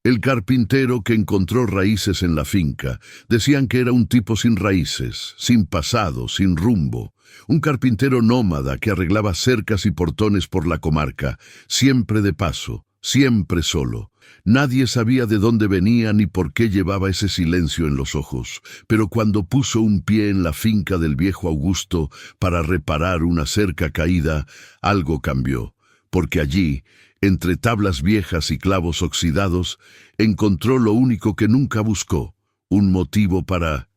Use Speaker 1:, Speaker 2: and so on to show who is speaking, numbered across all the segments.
Speaker 1: El carpintero que encontró raíces en la finca, decían que era un tipo sin raíces, sin pasado, sin rumbo. Un carpintero nómada que arreglaba cercas y portones por la comarca, siempre de paso, siempre solo. Nadie sabía de dónde venía ni por qué llevaba ese silencio en los ojos, pero cuando puso un pie en la finca del viejo Augusto para reparar una cerca caída, algo cambió, porque allí, entre tablas viejas y clavos oxidados, encontró lo único que nunca buscó, un motivo para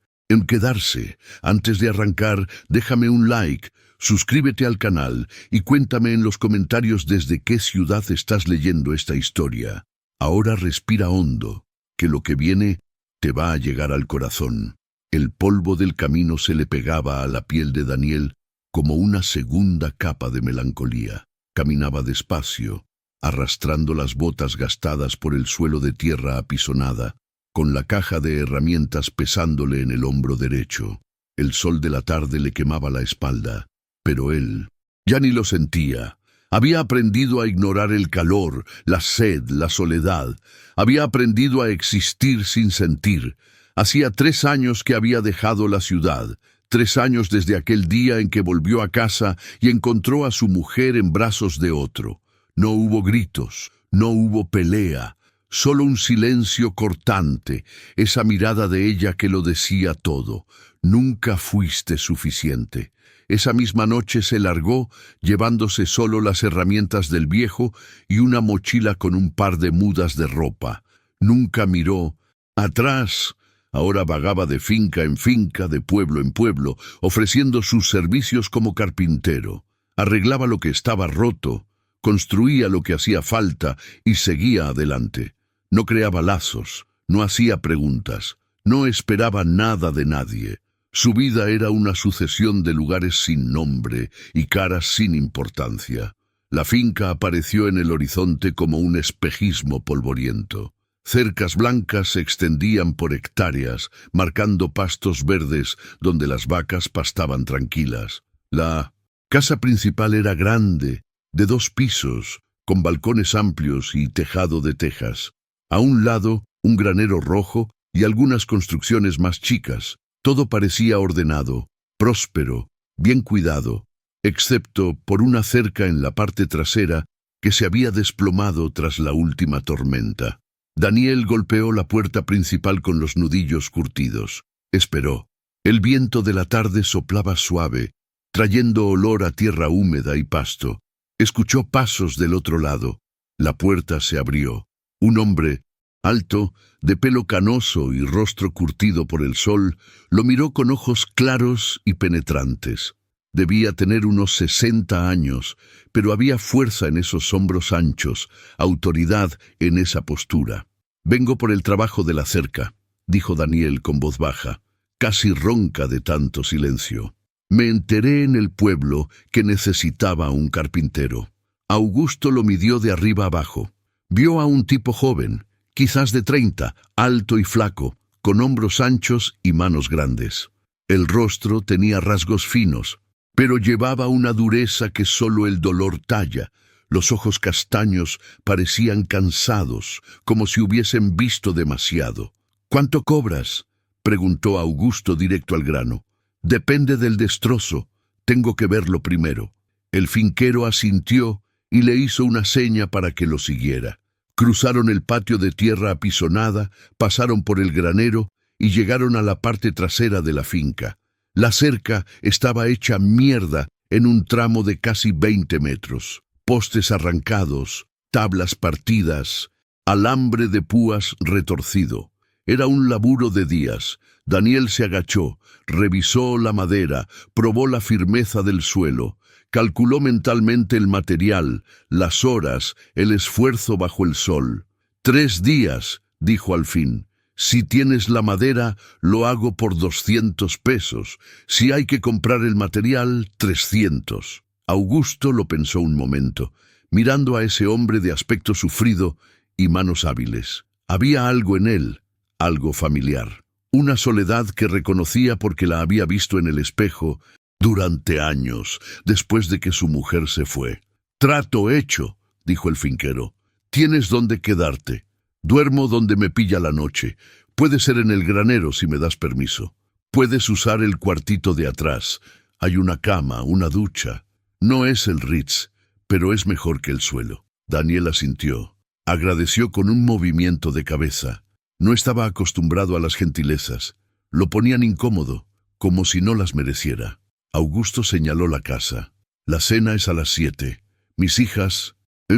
Speaker 1: quedarse. Antes de arrancar, déjame un like, suscríbete al canal y cuéntame en los comentarios desde qué ciudad estás leyendo esta historia. Ahora respira hondo, que lo que viene te va a llegar al corazón. El polvo del camino se le pegaba a la piel de Daniel como una segunda capa de melancolía. Caminaba despacio, arrastrando las botas gastadas por el suelo de tierra apisonada, con la caja de herramientas pesándole en el hombro derecho. El sol de la tarde le quemaba la espalda, pero él ya ni lo sentía. Había aprendido a ignorar el calor, la sed, la soledad. Había aprendido a existir sin sentir. Hacía 3 años que había dejado la ciudad. 3 años desde aquel día en que volvió a casa y encontró a su mujer en brazos de otro. No hubo gritos, no hubo pelea, solo un silencio cortante, esa mirada de ella que lo decía todo. Nunca fuiste suficiente. Esa misma noche se largó, llevándose solo las herramientas del viejo y una mochila con un par de mudas de ropa. Nunca miró atrás. Ahora vagaba de finca en finca, de pueblo en pueblo, ofreciendo sus servicios como carpintero. Arreglaba lo que estaba roto, construía lo que hacía falta y seguía adelante. No creaba lazos, no hacía preguntas, no esperaba nada de nadie. Su vida era una sucesión de lugares sin nombre y caras sin importancia. La finca apareció en el horizonte como un espejismo polvoriento. Cercas blancas se extendían por hectáreas, marcando pastos verdes donde las vacas pastaban tranquilas. La casa principal era grande, de 2 pisos, con balcones amplios y tejado de tejas. A un lado, un granero rojo y algunas construcciones más chicas. Todo parecía ordenado, próspero, bien cuidado, excepto por una cerca en la parte trasera que se había desplomado tras la última tormenta. Daniel golpeó la puerta principal con los nudillos curtidos. Esperó. El viento de la tarde soplaba suave, trayendo olor a tierra húmeda y pasto. Escuchó pasos del otro lado. La puerta se abrió. Un hombre, alto, de pelo canoso y rostro curtido por el sol, lo miró con ojos claros y penetrantes. Debía tener unos 60 años, pero había fuerza en esos hombros anchos, autoridad en esa postura. «Vengo por el trabajo de la cerca», dijo Daniel con voz baja, casi ronca de tanto silencio. «Me enteré en el pueblo que necesitaba un carpintero». Augusto lo midió de arriba abajo. Vio a un tipo joven, quizás de 30, alto y flaco, con hombros anchos y manos grandes. El rostro tenía rasgos finos, pero llevaba una dureza que solo el dolor talla. Los ojos castaños parecían cansados, como si hubiesen visto demasiado. «¿Cuánto cobras?», preguntó Augusto directo al grano. «Depende del destrozo. Tengo que verlo primero». El finquero asintió y le hizo una seña para que lo siguiera. Cruzaron el patio de tierra apisonada, pasaron por el granero y llegaron a la parte trasera de la finca. La cerca estaba hecha mierda en un tramo de casi 20 metros. Postes arrancados, tablas partidas, alambre de púas retorcido. Era un laburo de días. Daniel se agachó, revisó la madera, probó la firmeza del suelo. Calculó mentalmente el material, las horas, el esfuerzo bajo el sol. 3 días, dijo al fin. Si tienes la madera, lo hago por 200 pesos. Si hay que comprar el material, 300. Augusto lo pensó un momento, mirando a ese hombre de aspecto sufrido y manos hábiles. Había algo en él, algo familiar. Una soledad que reconocía porque la había visto en el espejo durante años, después de que su mujer se fue. «Trato hecho», dijo el finquero. «Tienes dónde quedarte. Duermo donde me pilla la noche. Puede ser en el granero si me das permiso. Puedes usar el cuartito de atrás. Hay una cama, una ducha. No es el Ritz, pero es mejor que el suelo. Daniel asintió. Agradeció con un movimiento de cabeza. No estaba acostumbrado a las gentilezas. Lo ponían incómodo, como si no las mereciera. Augusto señaló la casa. La cena es a las 7. Mis hijas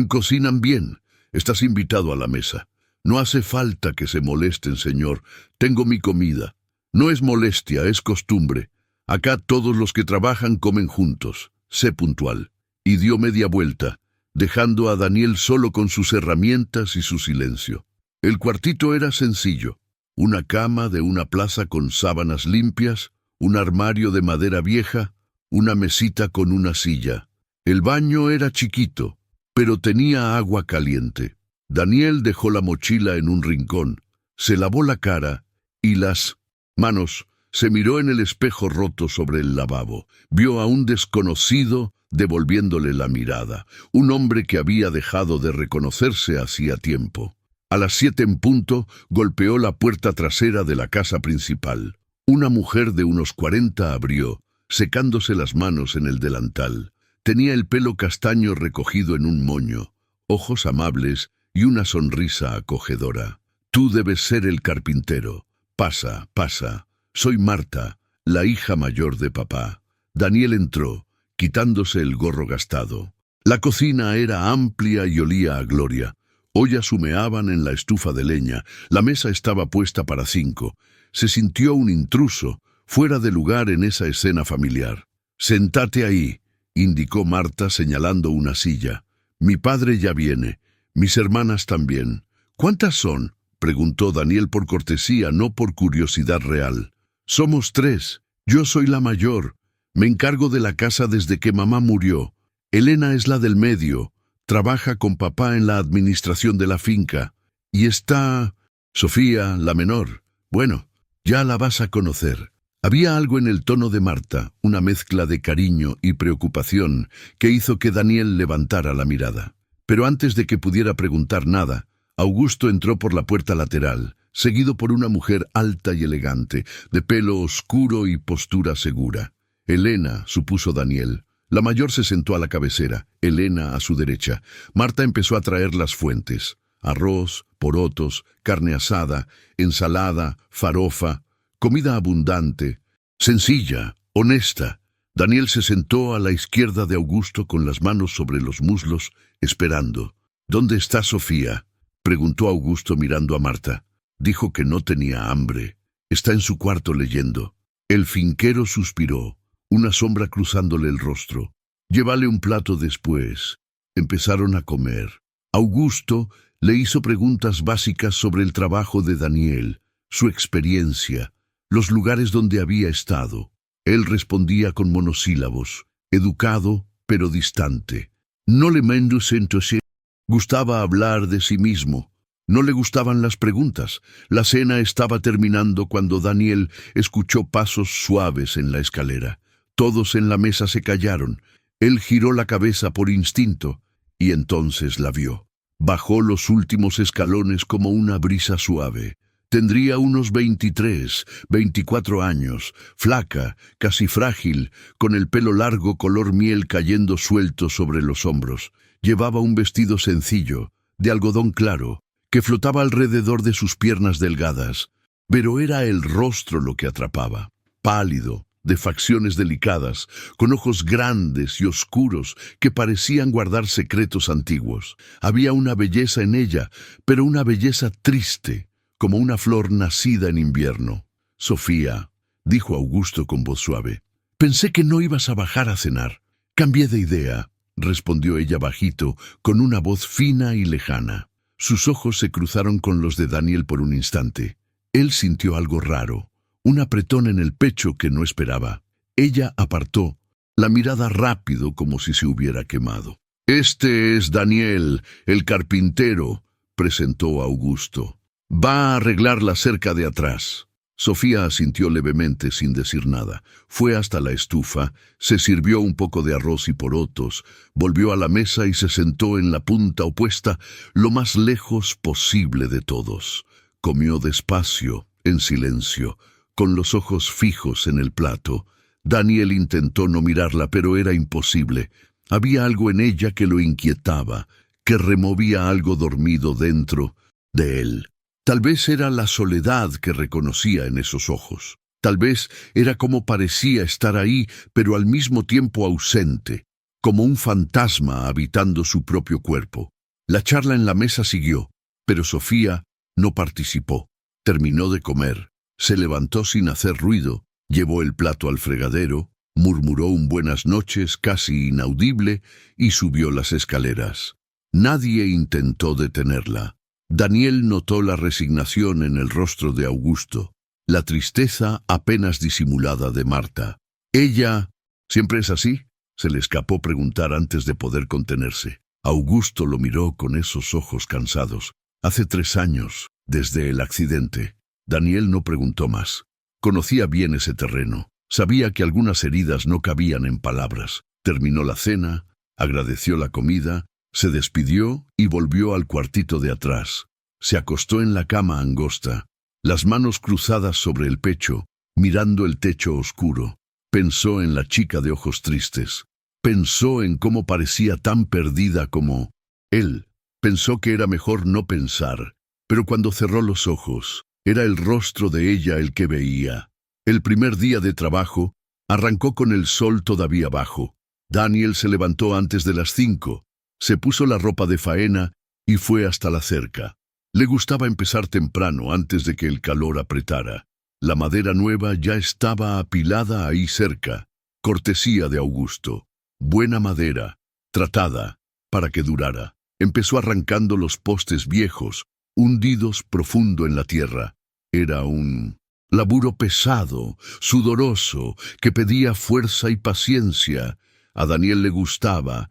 Speaker 1: cocinan bien. Estás invitado a la mesa. No hace falta que se molesten, señor. Tengo mi comida. No es molestia, es costumbre. Acá todos los que trabajan comen juntos. Sé puntual. Y dio media vuelta, dejando a Daniel solo con sus herramientas y su silencio. El cuartito era sencillo. Una cama de una plaza con sábanas limpias, un armario de madera vieja, una mesita con una silla. El baño era chiquito, pero tenía agua caliente. Daniel dejó la mochila en un rincón, se lavó la cara y las manos. Se miró en el espejo roto sobre el lavabo. Vio a un desconocido devolviéndole la mirada, un hombre que había dejado de reconocerse hacía tiempo. A las 7 en punto, golpeó la puerta trasera de la casa principal. Una mujer de unos 40 abrió, secándose las manos en el delantal. Tenía el pelo castaño recogido en un moño, ojos amables y una sonrisa acogedora. Tú debes ser el carpintero. Pasa, pasa. Soy Marta, la hija mayor de papá. Daniel entró, quitándose el gorro gastado. La cocina era amplia y olía a gloria. Ollas humeaban en la estufa de leña. La mesa estaba puesta para 5. Se sintió un intruso, fuera de lugar en esa escena familiar. «Sentate ahí», indicó Marta señalando una silla. «Mi padre ya viene. Mis hermanas también». «¿Cuántas son?», preguntó Daniel por cortesía, no por curiosidad real. «Somos 3. Yo soy la mayor. Me encargo de la casa desde que mamá murió. Elena es la del medio. Trabaja con papá en la administración de la finca. Y está Sofía, la menor. Bueno, ya la vas a conocer». Había algo en el tono de Marta, una mezcla de cariño y preocupación, que hizo que Daniel levantara la mirada. Pero antes de que pudiera preguntar nada, Augusto entró por la puerta lateral, seguido por una mujer alta y elegante, de pelo oscuro y postura segura. Elena, supuso Daniel. La mayor se sentó a la cabecera, Elena a su derecha. Marta empezó a traer las fuentes: arroz, porotos, carne asada, ensalada, farofa, comida abundante, sencilla, honesta. Daniel se sentó a la izquierda de Augusto con las manos sobre los muslos, esperando. «¿Dónde está Sofía?», preguntó Augusto mirando a Marta. Dijo que no tenía hambre. «Está en su cuarto leyendo». El finquero suspiró, una sombra cruzándole el rostro. «Llévale un plato después». Empezaron a comer. Augusto le hizo preguntas básicas sobre el trabajo de Daniel, su experiencia, los lugares donde había estado. Él respondía con monosílabos, educado pero distante. No le entonces. Gustaba hablar de sí mismo. No le gustaban las preguntas. La cena estaba terminando cuando Daniel escuchó pasos suaves en la escalera. Todos en la mesa se callaron. Él giró la cabeza por instinto y entonces la vio. Bajó los últimos escalones como una brisa suave. Tendría unos 23, 24 años, flaca, casi frágil, con el pelo largo color miel cayendo suelto sobre los hombros. Llevaba un vestido sencillo, de algodón claro, que flotaba alrededor de sus piernas delgadas, pero era el rostro lo que atrapaba, pálido, de facciones delicadas, con ojos grandes y oscuros que parecían guardar secretos antiguos. Había una belleza en ella, pero una belleza triste, como una flor nacida en invierno. «Sofía», dijo Augusto con voz suave, «pensé que no ibas a bajar a cenar». «Cambié de idea», respondió ella bajito, con una voz fina y lejana. Sus ojos se cruzaron con los de Daniel por un instante. Él sintió algo raro, un apretón en el pecho que no esperaba. Ella apartó la mirada rápido como si se hubiera quemado. «Este es Daniel, el carpintero», presentó Augusto. «Va a arreglar la cerca de atrás». Sofía asintió levemente sin decir nada. Fue hasta la estufa, se sirvió un poco de arroz y porotos, volvió a la mesa y se sentó en la punta opuesta, lo más lejos posible de todos. Comió despacio, en silencio, con los ojos fijos en el plato. Daniel intentó no mirarla, pero era imposible. Había algo en ella que lo inquietaba, que removía algo dormido dentro de él. Tal vez era la soledad que reconocía en esos ojos. Tal vez era como parecía estar ahí, pero al mismo tiempo ausente, como un fantasma habitando su propio cuerpo. La charla en la mesa siguió, pero Sofía no participó. Terminó de comer, se levantó sin hacer ruido, llevó el plato al fregadero, murmuró un buenas noches casi inaudible y subió las escaleras. Nadie intentó detenerla. Daniel notó la resignación en el rostro de Augusto, la tristeza apenas disimulada de Marta. Ella, ¿siempre es así?, se le escapó preguntar antes de poder contenerse. Augusto lo miró con esos ojos cansados. Hace 3 años, desde el accidente. Daniel no preguntó más. Conocía bien ese terreno. Sabía que algunas heridas no cabían en palabras. Terminó la cena, agradeció la comida, se despidió y volvió al cuartito de atrás. Se acostó en la cama angosta, las manos cruzadas sobre el pecho, mirando el techo oscuro. Pensó en la chica de ojos tristes. Pensó en cómo parecía tan perdida como él. Pensó que era mejor no pensar, pero cuando cerró los ojos, era el rostro de ella el que veía. El primer día de trabajo arrancó con el sol todavía bajo. Daniel se levantó antes de las 5. Se puso la ropa de faena y fue hasta la cerca. Le gustaba empezar temprano antes de que el calor apretara. La madera nueva ya estaba apilada ahí cerca, cortesía de Augusto. Buena madera, tratada, para que durara. Empezó arrancando los postes viejos, hundidos profundo en la tierra. Era un laburo pesado, sudoroso, que pedía fuerza y paciencia. A Daniel le gustaba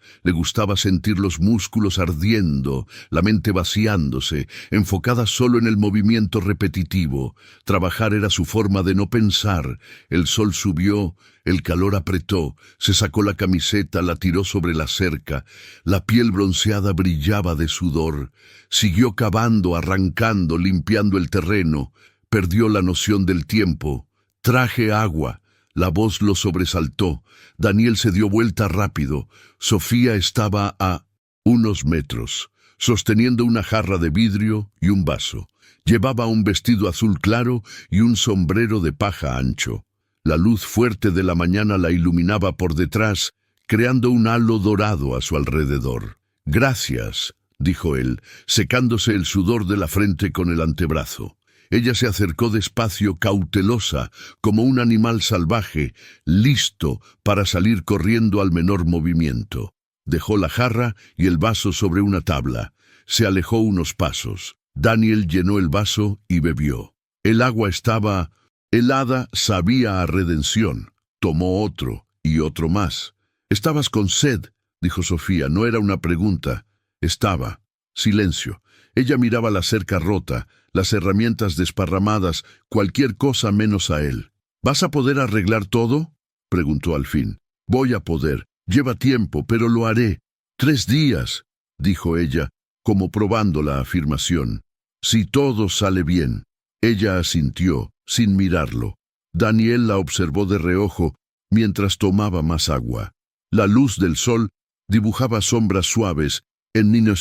Speaker 1: sentir los músculos ardiendo, la mente vaciándose, enfocada solo en el movimiento repetitivo. Trabajar era su forma de no pensar. El sol subió, el calor apretó, se sacó la camiseta, la tiró sobre la cerca. La piel bronceada brillaba de sudor. Siguió cavando, arrancando, limpiando el terreno. Perdió la noción del tiempo. Traje agua. La voz lo sobresaltó. Daniel se dio vuelta rápido. Sofía estaba a unos metros, sosteniendo una jarra de vidrio y un vaso. Llevaba un vestido azul claro y un sombrero de paja ancho. La luz fuerte de la mañana la iluminaba por detrás, creando un halo dorado a su alrededor. «Gracias», dijo él, secándose el sudor de la frente con el antebrazo. Ella se acercó despacio, cautelosa, como un animal salvaje, listo para salir corriendo al menor movimiento. Dejó la jarra y el vaso sobre una tabla. Se alejó unos pasos. Daniel llenó el vaso y bebió. El agua estaba helada, sabía a redención. Tomó otro y otro más. «¿Estabas con sed?», dijo Sofía. No era una pregunta. Estaba. Silencio. Ella miraba la cerca rota, las herramientas desparramadas, cualquier cosa menos a él. «¿Vas a poder arreglar todo?», preguntó al fin. «Voy a poder. Lleva tiempo, pero lo haré». «3 días», dijo ella, como probando la afirmación. «Si todo sale bien». Ella asintió, sin mirarlo. Daniel la observó de reojo mientras tomaba más agua. La luz del sol dibujaba sombras suaves en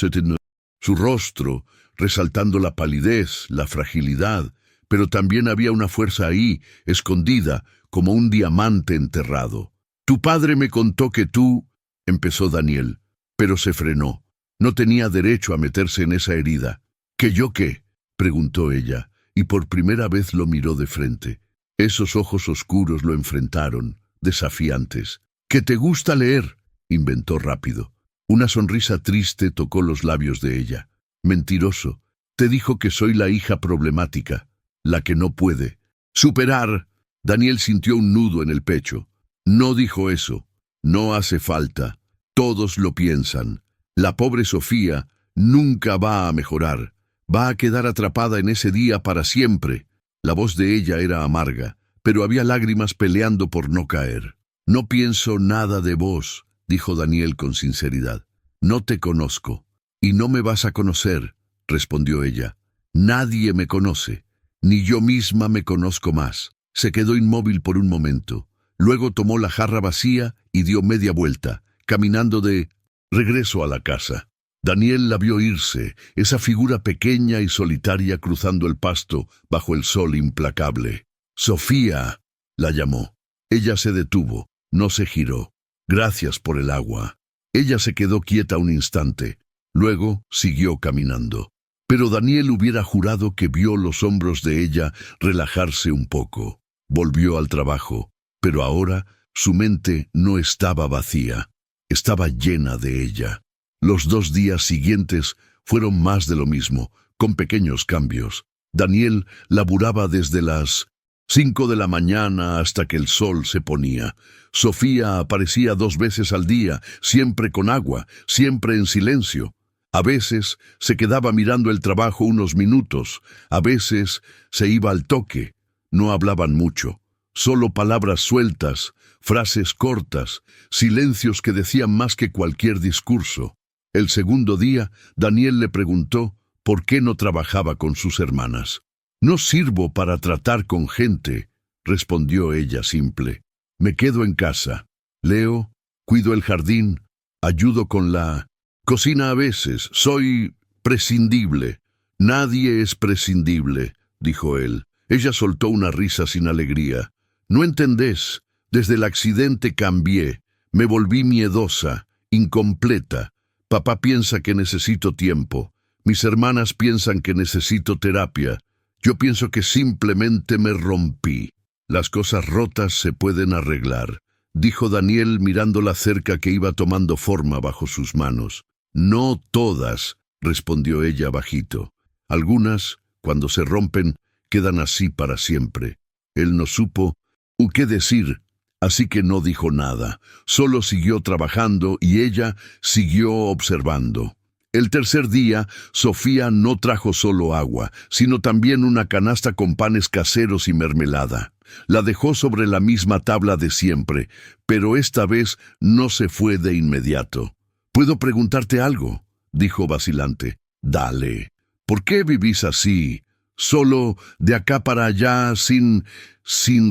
Speaker 1: su rostro, resaltando la palidez, la fragilidad, pero también había una fuerza ahí, escondida, como un diamante enterrado. «Tu padre me contó que tú», empezó Daniel, pero se frenó. No tenía derecho a meterse en esa herida. «¿Que yo qué?», preguntó ella, y por primera vez lo miró de frente. Esos ojos oscuros lo enfrentaron, desafiantes. «¿Que te gusta leer?», inventó rápido. Una sonrisa triste tocó los labios de ella. «Mentiroso. Te dijo que soy la hija problemática, la que no puede superar». Daniel sintió un nudo en el pecho. «No dijo eso. No hace falta. Todos lo piensan. La pobre Sofía nunca va a mejorar. Va a quedar atrapada en ese día para siempre». La voz de ella era amarga, pero había lágrimas peleando por no caer. «No pienso nada de vos», dijo Daniel con sinceridad. «No te conozco, y no me vas a conocer», respondió ella. «Nadie me conoce, ni yo misma me conozco más». Se quedó inmóvil por un momento. Luego tomó la jarra vacía y dio media vuelta, caminando de regreso a la casa. Daniel la vio irse, esa figura pequeña y solitaria cruzando el pasto bajo el sol implacable. «Sofía», la llamó. Ella se detuvo, no se giró. «Gracias por el agua». Ella se quedó quieta un instante, luego siguió caminando. Pero Daniel hubiera jurado que vio los hombros de ella relajarse un poco. Volvió al trabajo, pero ahora su mente no estaba vacía, estaba llena de ella. Los 2 días siguientes fueron más de lo mismo, con pequeños cambios. Daniel laburaba desde las 5 de la mañana hasta que el sol se ponía. Sofía aparecía 2 veces al día, siempre con agua, siempre en silencio. A veces se quedaba mirando el trabajo unos minutos, a veces se iba al toque. No hablaban mucho, solo palabras sueltas, frases cortas, silencios que decían más que cualquier discurso. El segundo día, Daniel le preguntó por qué no trabajaba con sus hermanas. «No sirvo para tratar con gente», respondió ella simple. «Me quedo en casa. Leo, cuido el jardín, ayudo con la cocina a veces. Soy prescindible». «Nadie es prescindible», dijo él. Ella soltó una risa sin alegría. «No entendés. Desde el accidente cambié. Me volví miedosa, incompleta. Papá piensa que necesito tiempo. Mis hermanas piensan que necesito terapia. Yo pienso que simplemente me rompí. Las cosas rotas se pueden arreglar», dijo Daniel mirando la cerca que iba tomando forma bajo sus manos. «No todas», respondió ella bajito. «Algunas, cuando se rompen, quedan así para siempre». Él no supo qué decir, así que no dijo nada. Solo siguió trabajando y ella siguió observando. El tercer día, Sofía no trajo solo agua, sino también una canasta con panes caseros y mermelada. La dejó sobre la misma tabla de siempre, pero esta vez no se fue de inmediato. «¿Puedo preguntarte algo?», dijo vacilante. «Dale. ¿Por qué vivís así? Solo de acá para allá, sin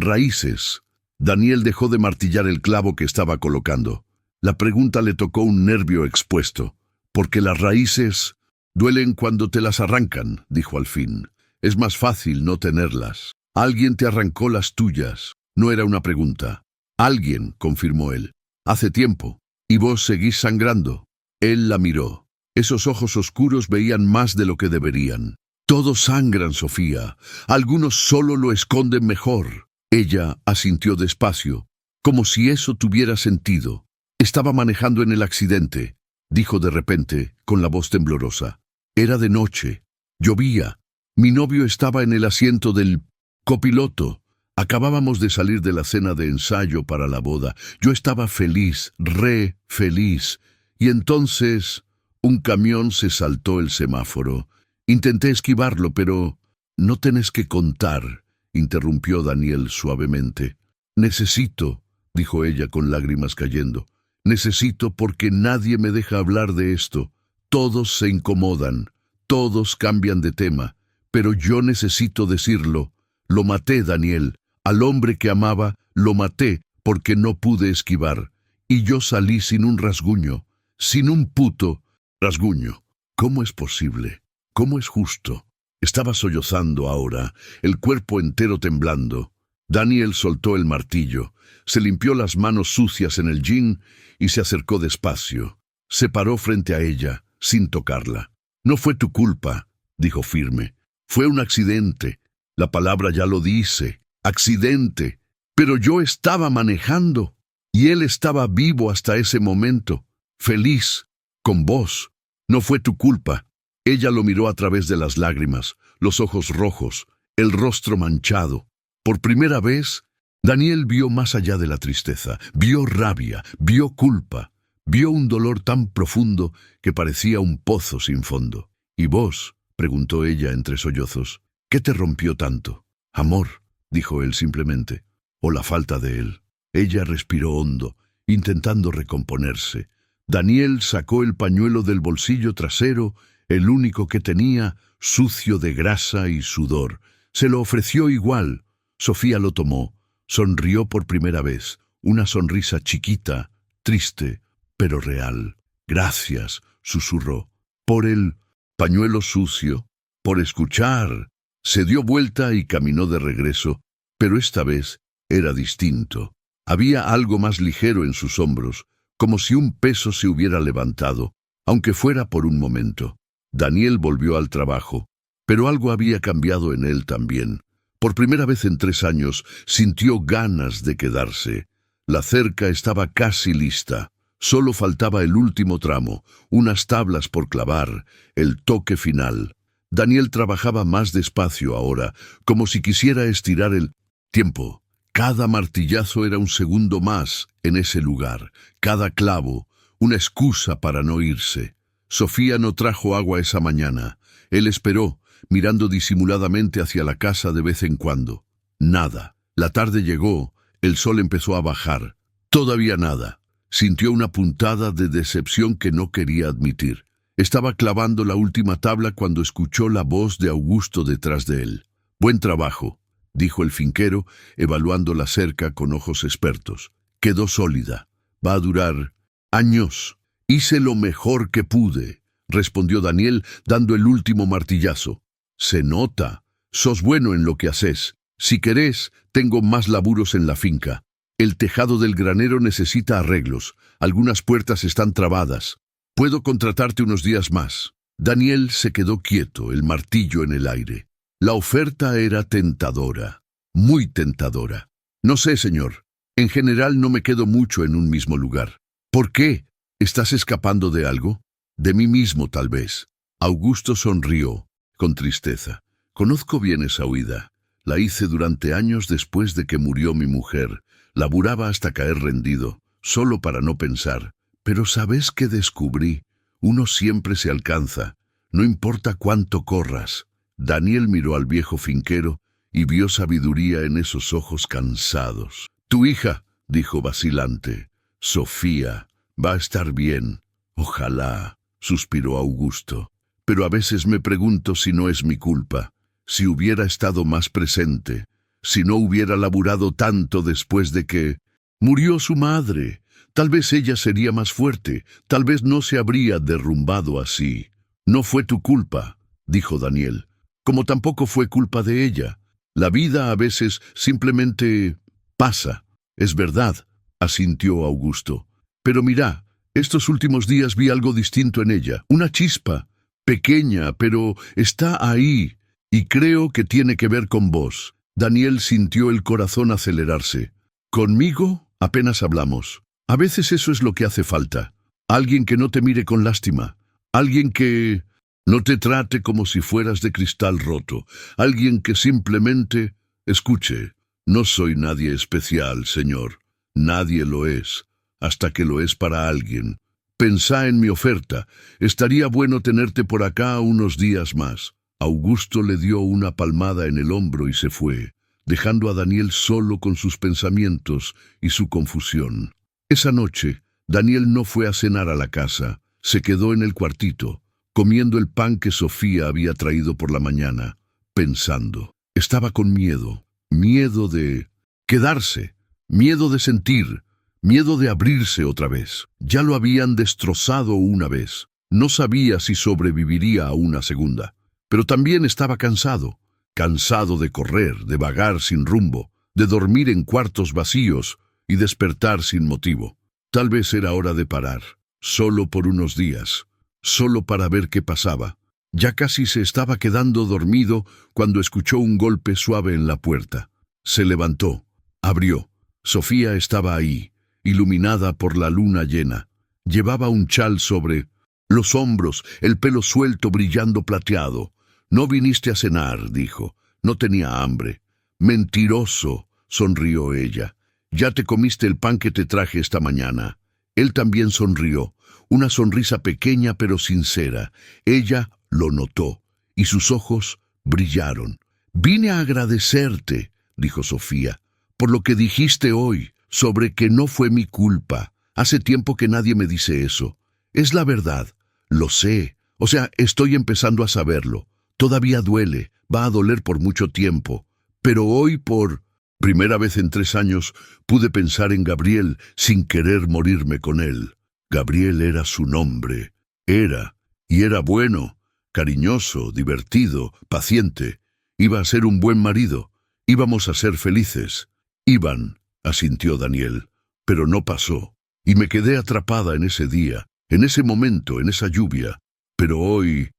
Speaker 1: raíces». Daniel dejó de martillar el clavo que estaba colocando. La pregunta le tocó un nervio expuesto. «Porque las raíces duelen cuando te las arrancan», dijo al fin. «Es más fácil no tenerlas. Alguien te arrancó las tuyas». No era una pregunta. «Alguien», confirmó él. «Hace tiempo. ¿Y vos seguís sangrando?». Él la miró. Esos ojos oscuros veían más de lo que deberían. «Todos sangran, Sofía. Algunos solo lo esconden mejor». Ella asintió despacio, como si eso tuviera sentido. «Estaba manejando en el accidente», dijo de repente, con la voz temblorosa. «Era de noche. Llovía. Mi novio estaba en el asiento del copiloto. Acabábamos de salir de la cena de ensayo para la boda. Yo estaba feliz, re feliz. Y entonces un camión se saltó el semáforo. Intenté esquivarlo, pero no tenés que contar», interrumpió Daniel suavemente. «Necesito», dijo ella con lágrimas cayendo. «Necesito porque nadie me deja hablar de esto. Todos se incomodan, todos cambian de tema, pero yo necesito decirlo. Lo maté, Daniel. Al hombre que amaba, lo maté porque no pude esquivar. Y yo salí sin un rasguño, sin un puto rasguño. ¿Cómo es posible? ¿Cómo es justo?». Estaba sollozando ahora, el cuerpo entero temblando. Daniel soltó el martillo, se limpió las manos sucias en el jean y se acercó despacio. Se paró frente a ella, sin tocarla. «No fue tu culpa», dijo firme. «Fue un accidente. La palabra ya lo dice. Accidente. Pero yo estaba manejando. Y él estaba vivo hasta ese momento. Feliz. Con vos. No fue tu culpa». Ella lo miró a través de las lágrimas, los ojos rojos, el rostro manchado. Por primera vez, Daniel vio más allá de la tristeza. Vio rabia, vio culpa, vio un dolor tan profundo que parecía un pozo sin fondo. «¿Y vos?», preguntó ella entre sollozos. «¿Qué te rompió tanto?». Amor, dijo él simplemente, o la falta de él. Ella respiró hondo, intentando recomponerse. Daniel sacó el pañuelo del bolsillo trasero, el único que tenía, sucio de grasa y sudor. Se lo ofreció igual. Sofía lo tomó. Sonrió por primera vez, una sonrisa chiquita, triste, pero real. Gracias, susurró. Por el pañuelo sucio, por escuchar. Se dio vuelta y caminó de regreso, pero esta vez era distinto. Había algo más ligero en sus hombros, como si un peso se hubiera levantado, aunque fuera por un momento. Daniel volvió al trabajo, pero algo había cambiado en él también. Por primera vez en 3 años sintió ganas de quedarse. La cerca estaba casi lista. Solo faltaba el último tramo, unas tablas por clavar, el toque final. Daniel trabajaba más despacio ahora, como si quisiera estirar el tiempo. Cada martillazo era un segundo más en ese lugar, cada clavo, una excusa para no irse. Sofía no trajo agua esa mañana. Él esperó, mirando disimuladamente hacia la casa de vez en cuando. Nada. La tarde llegó, el sol empezó a bajar. Todavía nada. Sintió una puntada de decepción que no quería admitir. Estaba clavando la última tabla cuando escuchó la voz de Augusto detrás de él. «Buen trabajo», dijo el finquero, evaluando la cerca con ojos expertos. «Quedó sólida. Va a durar años». «Hice lo mejor que pude», respondió Daniel, dando el último martillazo. «Se nota. Sos bueno en lo que haces. Si querés, tengo más laburos en la finca. El tejado del granero necesita arreglos. Algunas puertas están trabadas. Puedo contratarte unos días más». Daniel se quedó quieto, el martillo en el aire. La oferta era tentadora, muy tentadora. «No sé, señor. En general no me quedo mucho en un mismo lugar». «¿Por qué? ¿Estás escapando de algo?» «De mí mismo, tal vez». Augusto sonrió, con tristeza. «Conozco bien esa huida. La hice durante años después de que murió mi mujer. Laburaba hasta caer rendido, solo para no pensar. Pero ¿sabes qué descubrí? Uno siempre se alcanza, no importa cuánto corras». Daniel miró al viejo finquero y vio sabiduría en esos ojos cansados. «Tu hija», dijo vacilante, «Sofía, va a estar bien». «Ojalá», suspiró Augusto. «Pero a veces me pregunto si no es mi culpa. Si hubiera estado más presente, si no hubiera laburado tanto después de que murió su madre. Tal vez ella sería más fuerte, tal vez no se habría derrumbado así». «No fue tu culpa», dijo Daniel, «como tampoco fue culpa de ella. La vida a veces simplemente pasa». «Es verdad», asintió Augusto. «Pero mira, estos últimos días vi algo distinto en ella, una chispa, pequeña, pero está ahí, y creo que tiene que ver con vos». Daniel sintió el corazón acelerarse. «¿Conmigo? Apenas hablamos. A veces eso es lo que hace falta. Alguien que no te mire con lástima. Alguien que no te trate como si fueras de cristal roto. Alguien que simplemente escuche. No soy nadie especial, señor. Nadie lo es, hasta que lo es para alguien. Pensá en mi oferta. Estaría bueno tenerte por acá unos días más». Augusto le dio una palmada en el hombro y se fue, dejando a Daniel solo con sus pensamientos y su confusión. Esa noche, Daniel no fue a cenar a la casa. Se quedó en el cuartito, comiendo el pan que Sofía había traído por la mañana, pensando. Estaba con miedo, miedo de quedarse, miedo de sentir, miedo de abrirse otra vez. Ya lo habían destrozado una vez. No sabía si sobreviviría a una segunda. Pero también estaba cansado, cansado de correr, de vagar sin rumbo, de dormir en cuartos vacíos y despertar sin motivo. Tal vez era hora de parar, solo por unos días, solo para ver qué pasaba. Ya casi se estaba quedando dormido cuando escuchó un golpe suave en la puerta. Se levantó, abrió. Sofía estaba ahí, iluminada por la luna llena. Llevaba un chal sobre los hombros, el pelo suelto brillando plateado. «No viniste a cenar», dijo. «No tenía hambre». «Mentiroso», sonrió ella. «Ya te comiste el pan que te traje esta mañana». Él también sonrió, una sonrisa pequeña pero sincera. Ella lo notó, y sus ojos brillaron. Vine a agradecerte, dijo Sofía, por lo que dijiste hoy, sobre que no fue mi culpa. Hace tiempo que nadie me dice eso. Es la verdad, lo sé. O sea, estoy empezando a saberlo. Todavía duele, va a doler por mucho tiempo. Pero hoy, por primera vez en 3 años, pude pensar en Gabriel sin querer morirme con él. Gabriel era su nombre. Y era bueno, cariñoso, divertido, paciente. Iba a ser un buen marido. Íbamos a ser felices. Iban, asintió Daniel, pero no pasó. Y me quedé atrapada en ese día, en ese momento, en esa lluvia. Pero hoy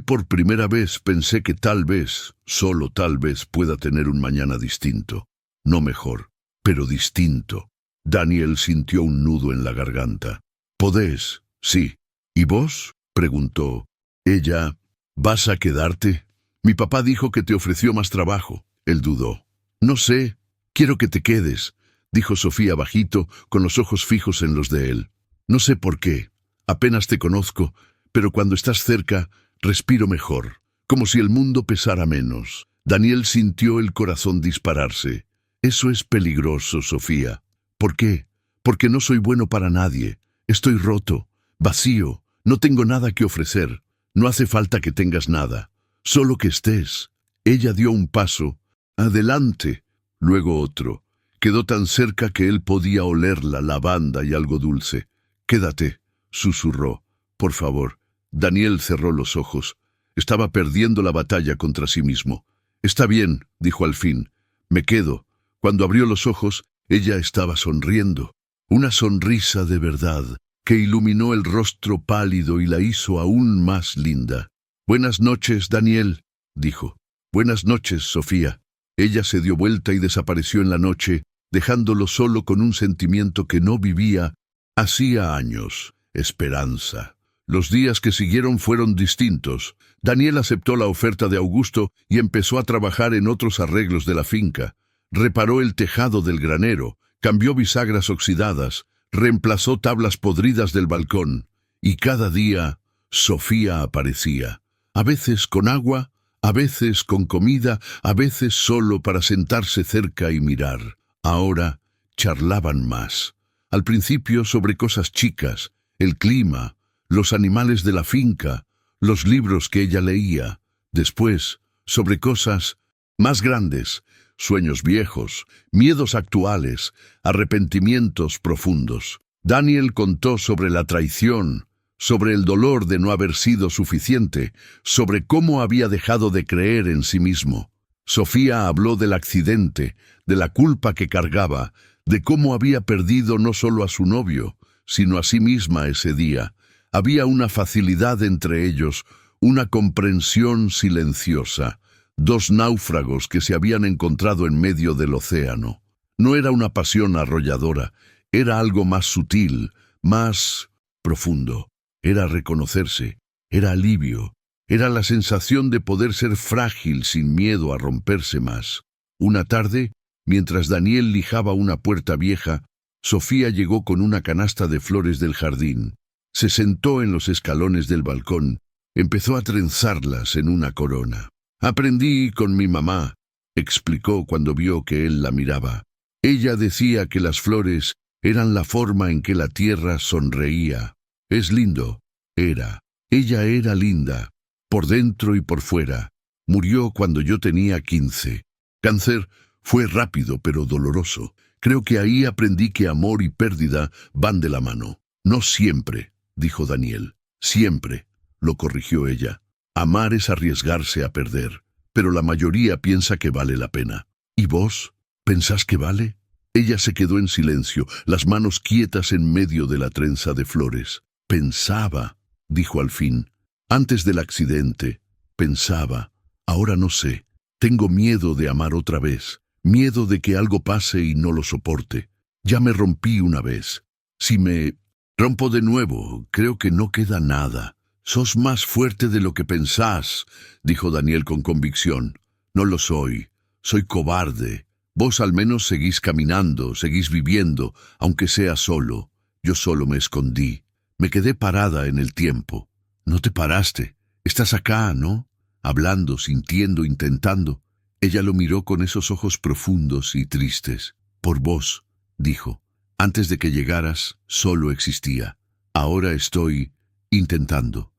Speaker 1: por primera vez pensé que tal vez, solo tal vez, pueda tener un mañana distinto. No mejor, pero distinto. Daniel sintió un nudo en la garganta. «Podés, sí. ¿Y vos?», preguntó. Ella, «¿Vas a quedarte? Mi papá dijo que te ofreció más trabajo». Él dudó. «No sé. Quiero que te quedes», dijo Sofía bajito, con los ojos fijos en los de él. «No sé por qué. Apenas te conozco, pero cuando estás cerca, respiro mejor, como si el mundo pesara menos». Daniel sintió el corazón dispararse. «Eso es peligroso, Sofía». «¿Por qué?». «Porque no soy bueno para nadie. Estoy roto, vacío, no tengo nada que ofrecer. No hace falta que tengas nada, solo que estés». Ella dio un paso. «Adelante». Luego otro. Quedó tan cerca que él podía oler la lavanda y algo dulce. «Quédate», susurró. «Por favor». Daniel cerró los ojos. Estaba perdiendo la batalla contra sí mismo. «Está bien», dijo al fin. «Me quedo». Cuando abrió los ojos, ella estaba sonriendo. Una sonrisa de verdad, que iluminó el rostro pálido y la hizo aún más linda. «Buenas noches, Daniel», dijo. «Buenas noches, Sofía». Ella se dio vuelta y desapareció en la noche, dejándolo solo con un sentimiento que no vivía hacía años: esperanza. Los días que siguieron fueron distintos. Daniel aceptó la oferta de Augusto y empezó a trabajar en otros arreglos de la finca. Reparó el tejado del granero, cambió bisagras oxidadas, reemplazó tablas podridas del balcón. Y cada día Sofía aparecía. A veces con agua, a veces con comida, a veces solo para sentarse cerca y mirar. Ahora charlaban más. Al principio sobre cosas chicas, el clima, los animales de la finca, los libros que ella leía. Después, sobre cosas más grandes, sueños viejos, miedos actuales, arrepentimientos profundos. Daniel contó sobre la traición, sobre el dolor de no haber sido suficiente, sobre cómo había dejado de creer en sí mismo. Sofía habló del accidente, de la culpa que cargaba, de cómo había perdido no solo a su novio, sino a sí misma ese día. Había una facilidad entre ellos, una comprensión silenciosa. 2 náufragos que se habían encontrado en medio del océano. No era una pasión arrolladora, era algo más sutil, más profundo. Era reconocerse, era alivio, era la sensación de poder ser frágil sin miedo a romperse más. Una tarde, mientras Daniel lijaba una puerta vieja, Sofía llegó con una canasta de flores del jardín. Se sentó en los escalones del balcón, empezó a trenzarlas en una corona. «Aprendí con mi mamá», explicó cuando vio que él la miraba. Ella decía que las flores eran la forma en que la tierra sonreía. Es lindo. Ella era linda, por dentro y por fuera. Murió cuando yo tenía 15. Cáncer fue rápido pero doloroso. Creo que ahí aprendí que amor y pérdida van de la mano. «No siempre», dijo Daniel. «Siempre», lo corrigió ella. «Amar es arriesgarse a perder, pero la mayoría piensa que vale la pena». «¿Y vos? ¿Pensás que vale?». Ella se quedó en silencio, las manos quietas en medio de la trenza de flores. «Pensaba», dijo al fin. «Antes del accidente, pensaba. Ahora no sé. Tengo miedo de amar otra vez. Miedo de que algo pase y no lo soporte. Ya me rompí una vez. Si me rompo de nuevo, creo que no queda nada». «Sos más fuerte de lo que pensás», dijo Daniel con convicción. «No lo soy. Soy cobarde. Vos al menos seguís caminando, seguís viviendo, aunque sea solo. Yo solo me escondí. Me quedé parada en el tiempo». «No te paraste. Estás acá, ¿no? Hablando, sintiendo, intentando». Ella lo miró con esos ojos profundos y tristes. Por vos, dijo. Antes de que llegaras, solo existía. Ahora estoy intentando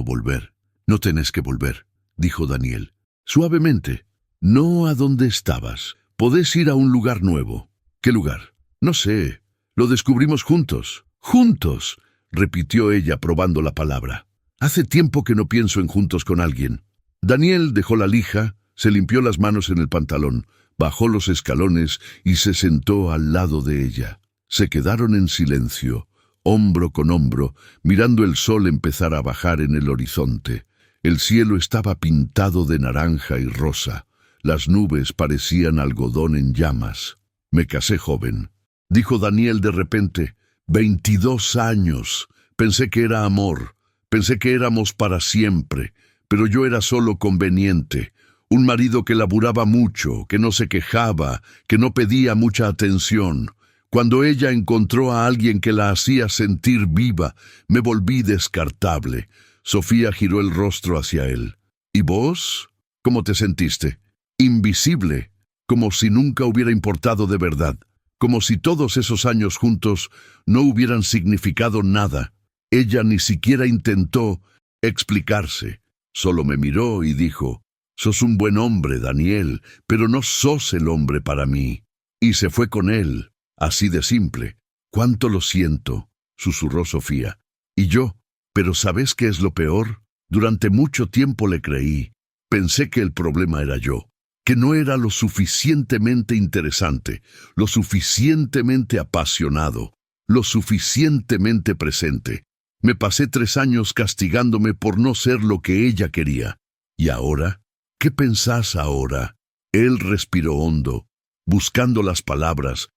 Speaker 1: volver. No tenés que volver, dijo Daniel. Suavemente. No a donde estabas. Podés ir a un lugar nuevo. ¿Qué lugar? No sé. Lo descubrimos juntos. ¡Juntos!, repitió ella probando la palabra. Hace tiempo que no pienso en juntos con alguien. Daniel dejó la lija, se limpió las manos en el pantalón, bajó los escalones y se sentó al lado de ella. Se quedaron en silencio, hombro con hombro, mirando el sol empezar a bajar en el horizonte. El cielo estaba pintado de naranja y rosa. Las nubes parecían algodón en llamas. Me casé joven, dijo Daniel de repente. 22 años. Pensé que era amor. Pensé que éramos para siempre. Pero yo era solo conveniente. Un marido que laburaba mucho, que no se quejaba, que no pedía mucha atención. Cuando ella encontró a alguien que la hacía sentir viva, me volví descartable. Sofía giró el rostro hacia él. ¿Y vos? ¿Cómo te sentiste? Invisible, como si nunca hubiera importado de verdad. Como si todos esos años juntos no hubieran significado nada. Ella ni siquiera intentó explicarse. Solo me miró y dijo, «Sos un buen hombre, Daniel, pero no sos el hombre para mí». Y se fue con él, así de simple. «Cuánto lo siento», susurró Sofía. «Y yo, pero ¿sabes qué es lo peor? Durante mucho tiempo le creí. Pensé que el problema era yo. Que no era lo suficientemente interesante, lo suficientemente apasionado, lo suficientemente presente. Me pasé 3 años castigándome por no ser lo que ella quería. ¿Y ahora? ¿Qué pensás ahora?» Él respiró hondo, buscando las palabras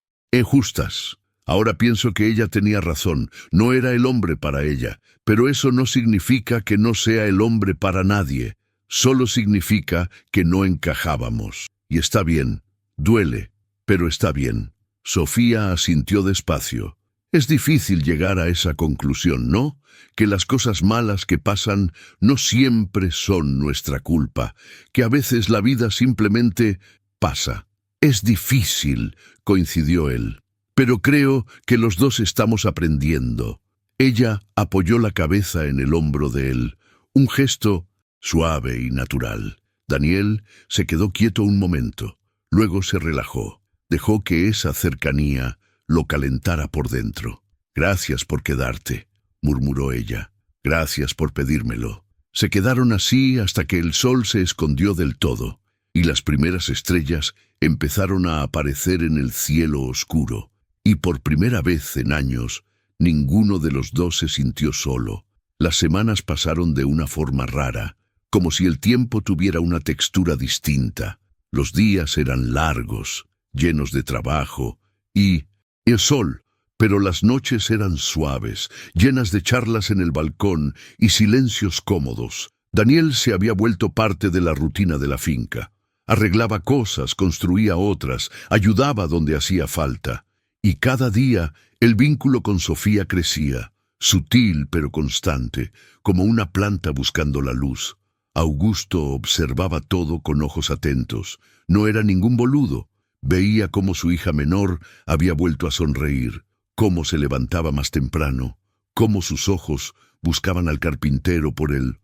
Speaker 1: justas. Ahora pienso que ella tenía razón, no era el hombre para ella, pero eso no significa que no sea el hombre para nadie. Solo significa que no encajábamos. Y está bien, duele, pero está bien. Sofía asintió despacio. Es difícil llegar a esa conclusión, ¿no? Que las cosas malas que pasan no siempre son nuestra culpa, que a veces la vida simplemente pasa. Es difícil, coincidió él. Pero creo que los dos estamos aprendiendo. Ella apoyó la cabeza en el hombro de él, un gesto suave y natural. Daniel se quedó quieto un momento, luego se relajó, dejó que esa cercanía lo calentara por dentro. «Gracias por quedarte», murmuró ella. «Gracias por pedírmelo». Se quedaron así hasta que el sol se escondió del todo, y las primeras estrellas empezaron a aparecer en el cielo oscuro. Y por primera vez en años, ninguno de los dos se sintió solo. Las semanas pasaron de una forma rara, como si el tiempo tuviera una textura distinta. Los días eran largos, llenos de trabajo, y el sol, pero las noches eran suaves, llenas de charlas en el balcón y silencios cómodos. Daniel se había vuelto parte de la rutina de la finca. Arreglaba cosas, construía otras, ayudaba donde hacía falta. Y cada día el vínculo con Sofía crecía, sutil pero constante, como una planta buscando la luz. Augusto observaba todo con ojos atentos. No era ningún boludo. Veía cómo su hija menor había vuelto a sonreír, cómo se levantaba más temprano, cómo sus ojos buscaban al carpintero por el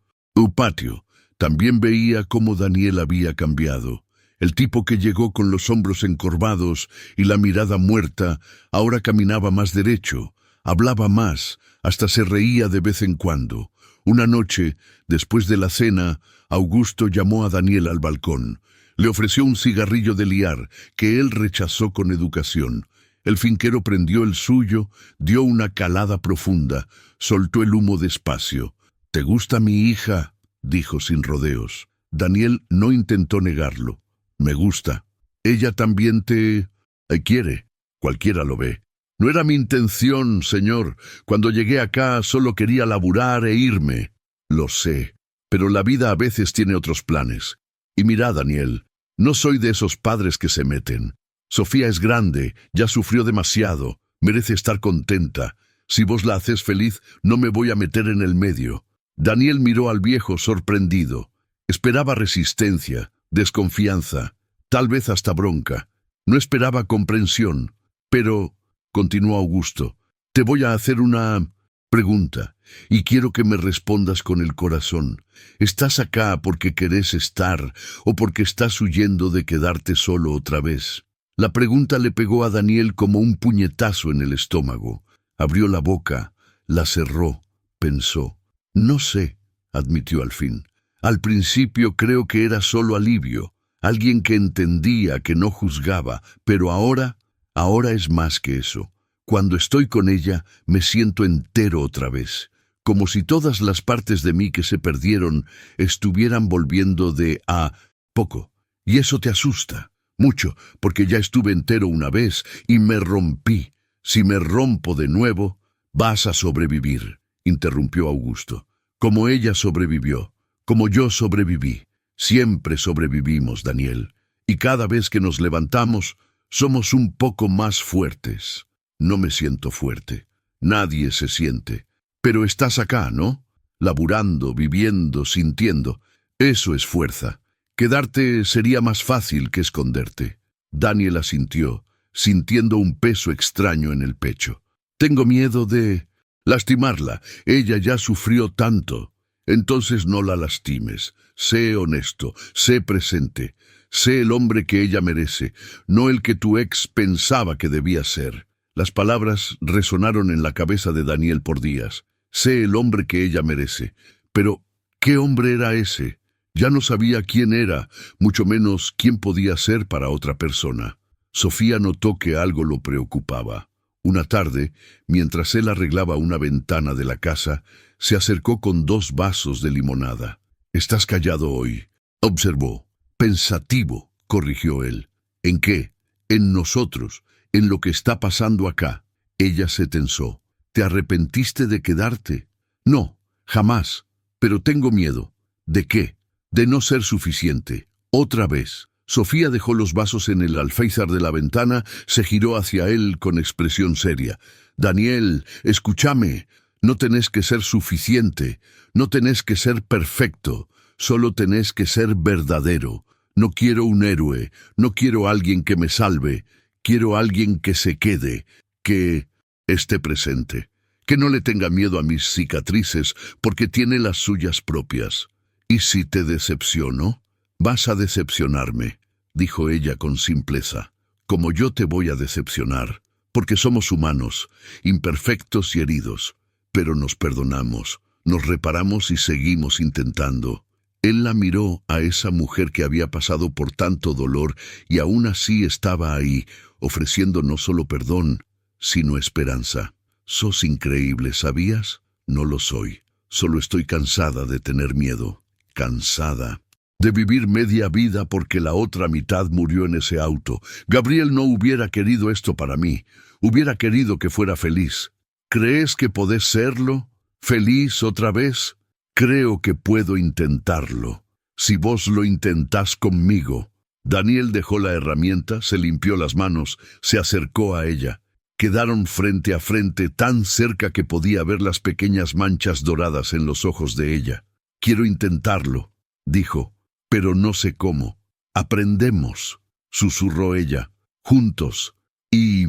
Speaker 1: patio. También veía cómo Daniel había cambiado. El tipo que llegó con los hombros encorvados y la mirada muerta, ahora caminaba más derecho, hablaba más, hasta se reía de vez en cuando. Una noche, después de la cena, Augusto llamó a Daniel al balcón. Le ofreció un cigarrillo de liar, que él rechazó con educación. El finquero prendió el suyo, dio una calada profunda, soltó el humo despacio. «¿Te gusta mi hija?», dijo sin rodeos. Daniel no intentó negarlo. «Me gusta. Ella también te quiere. Cualquiera lo ve. No era mi intención, señor. Cuando llegué acá solo quería laburar e irme». «Lo sé, pero la vida a veces tiene otros planes. Y mira, Daniel, no soy de esos padres que se meten. Sofía es grande, ya sufrió demasiado, merece estar contenta. Si vos la haces feliz, no me voy a meter en el medio». Daniel miró al viejo sorprendido. Esperaba resistencia, desconfianza, tal vez hasta bronca. No esperaba comprensión. Pero, continuó Augusto, te voy a hacer una pregunta, y quiero que me respondas con el corazón. ¿Estás acá porque querés estar o porque estás huyendo de quedarte solo otra vez? La pregunta le pegó a Daniel como un puñetazo en el estómago. Abrió la boca, la cerró, pensó. No sé, admitió al fin. Al principio creo que era solo alivio, alguien que entendía, que no juzgaba, pero ahora es más que eso. Cuando estoy con ella, me siento entero otra vez, como si todas las partes de mí que se perdieron estuvieran volviendo de a poco. Y eso te asusta mucho, porque ya estuve entero una vez y me rompí. Si me rompo de nuevo, vas a sobrevivir, interrumpió Augusto. Como ella sobrevivió, como yo sobreviví. Siempre sobrevivimos, Daniel. Y cada vez que nos levantamos, somos un poco más fuertes. No me siento fuerte. Nadie se siente. Pero estás acá, ¿no? Laburando, viviendo, sintiendo. Eso es fuerza. Quedarte sería más fácil que esconderte. Daniel asintió, sintiendo un peso extraño en el pecho. Tengo miedo de lastimarla. Ella ya sufrió tanto. Entonces no la lastimes. Sé honesto, sé presente. Sé el hombre que ella merece, no el que tu ex pensaba que debía ser. Las palabras resonaron en la cabeza de Daniel por días. Sé el hombre que ella merece. Pero, ¿qué hombre era ese? Ya no sabía quién era, mucho menos quién podía ser para otra persona. Sofía notó que algo lo preocupaba. Una tarde, mientras él arreglaba una ventana de la casa, se acercó con 2 vasos de limonada. «Estás callado hoy», observó. «Pensativo», corrigió él. «¿En qué?» «En nosotros, en lo que está pasando acá». Ella se tensó. «¿Te arrepentiste de quedarte?» «No, jamás. Pero tengo miedo». «¿De qué?» «De no ser suficiente. Otra vez». Sofía dejó los vasos en el alféizar de la ventana, se giró hacia él con expresión seria. «Daniel, escúchame. No tenés que ser suficiente. No tenés que ser perfecto. Solo tenés que ser verdadero. No quiero un héroe. No quiero alguien que me salve. Quiero alguien que se quede, que esté presente. Que no le tenga miedo a mis cicatrices, porque tiene las suyas propias. ¿Y si te decepciono?» «Vas a decepcionarme», dijo ella con simpleza, «como yo te voy a decepcionar, porque somos humanos, imperfectos y heridos, pero nos perdonamos, nos reparamos y seguimos intentando». Él la miró, a esa mujer que había pasado por tanto dolor y aún así estaba ahí, ofreciendo no solo perdón, sino esperanza. «Sos increíble, ¿sabías?» «No lo soy. Solo estoy cansada de tener miedo. Cansada de vivir media vida porque la otra mitad murió en ese auto. Gabriel no hubiera querido esto para mí. Hubiera querido que fuera feliz. ¿Crees que podés serlo? ¿Feliz otra vez? Creo que puedo intentarlo. Si vos lo intentás conmigo». Daniel dejó la herramienta, se limpió las manos, se acercó a ella. Quedaron frente a frente, tan cerca que podía ver las pequeñas manchas doradas en los ojos de ella. «Quiero intentarlo», dijo, «pero no sé cómo». «Aprendemos», susurró ella, «juntos». Y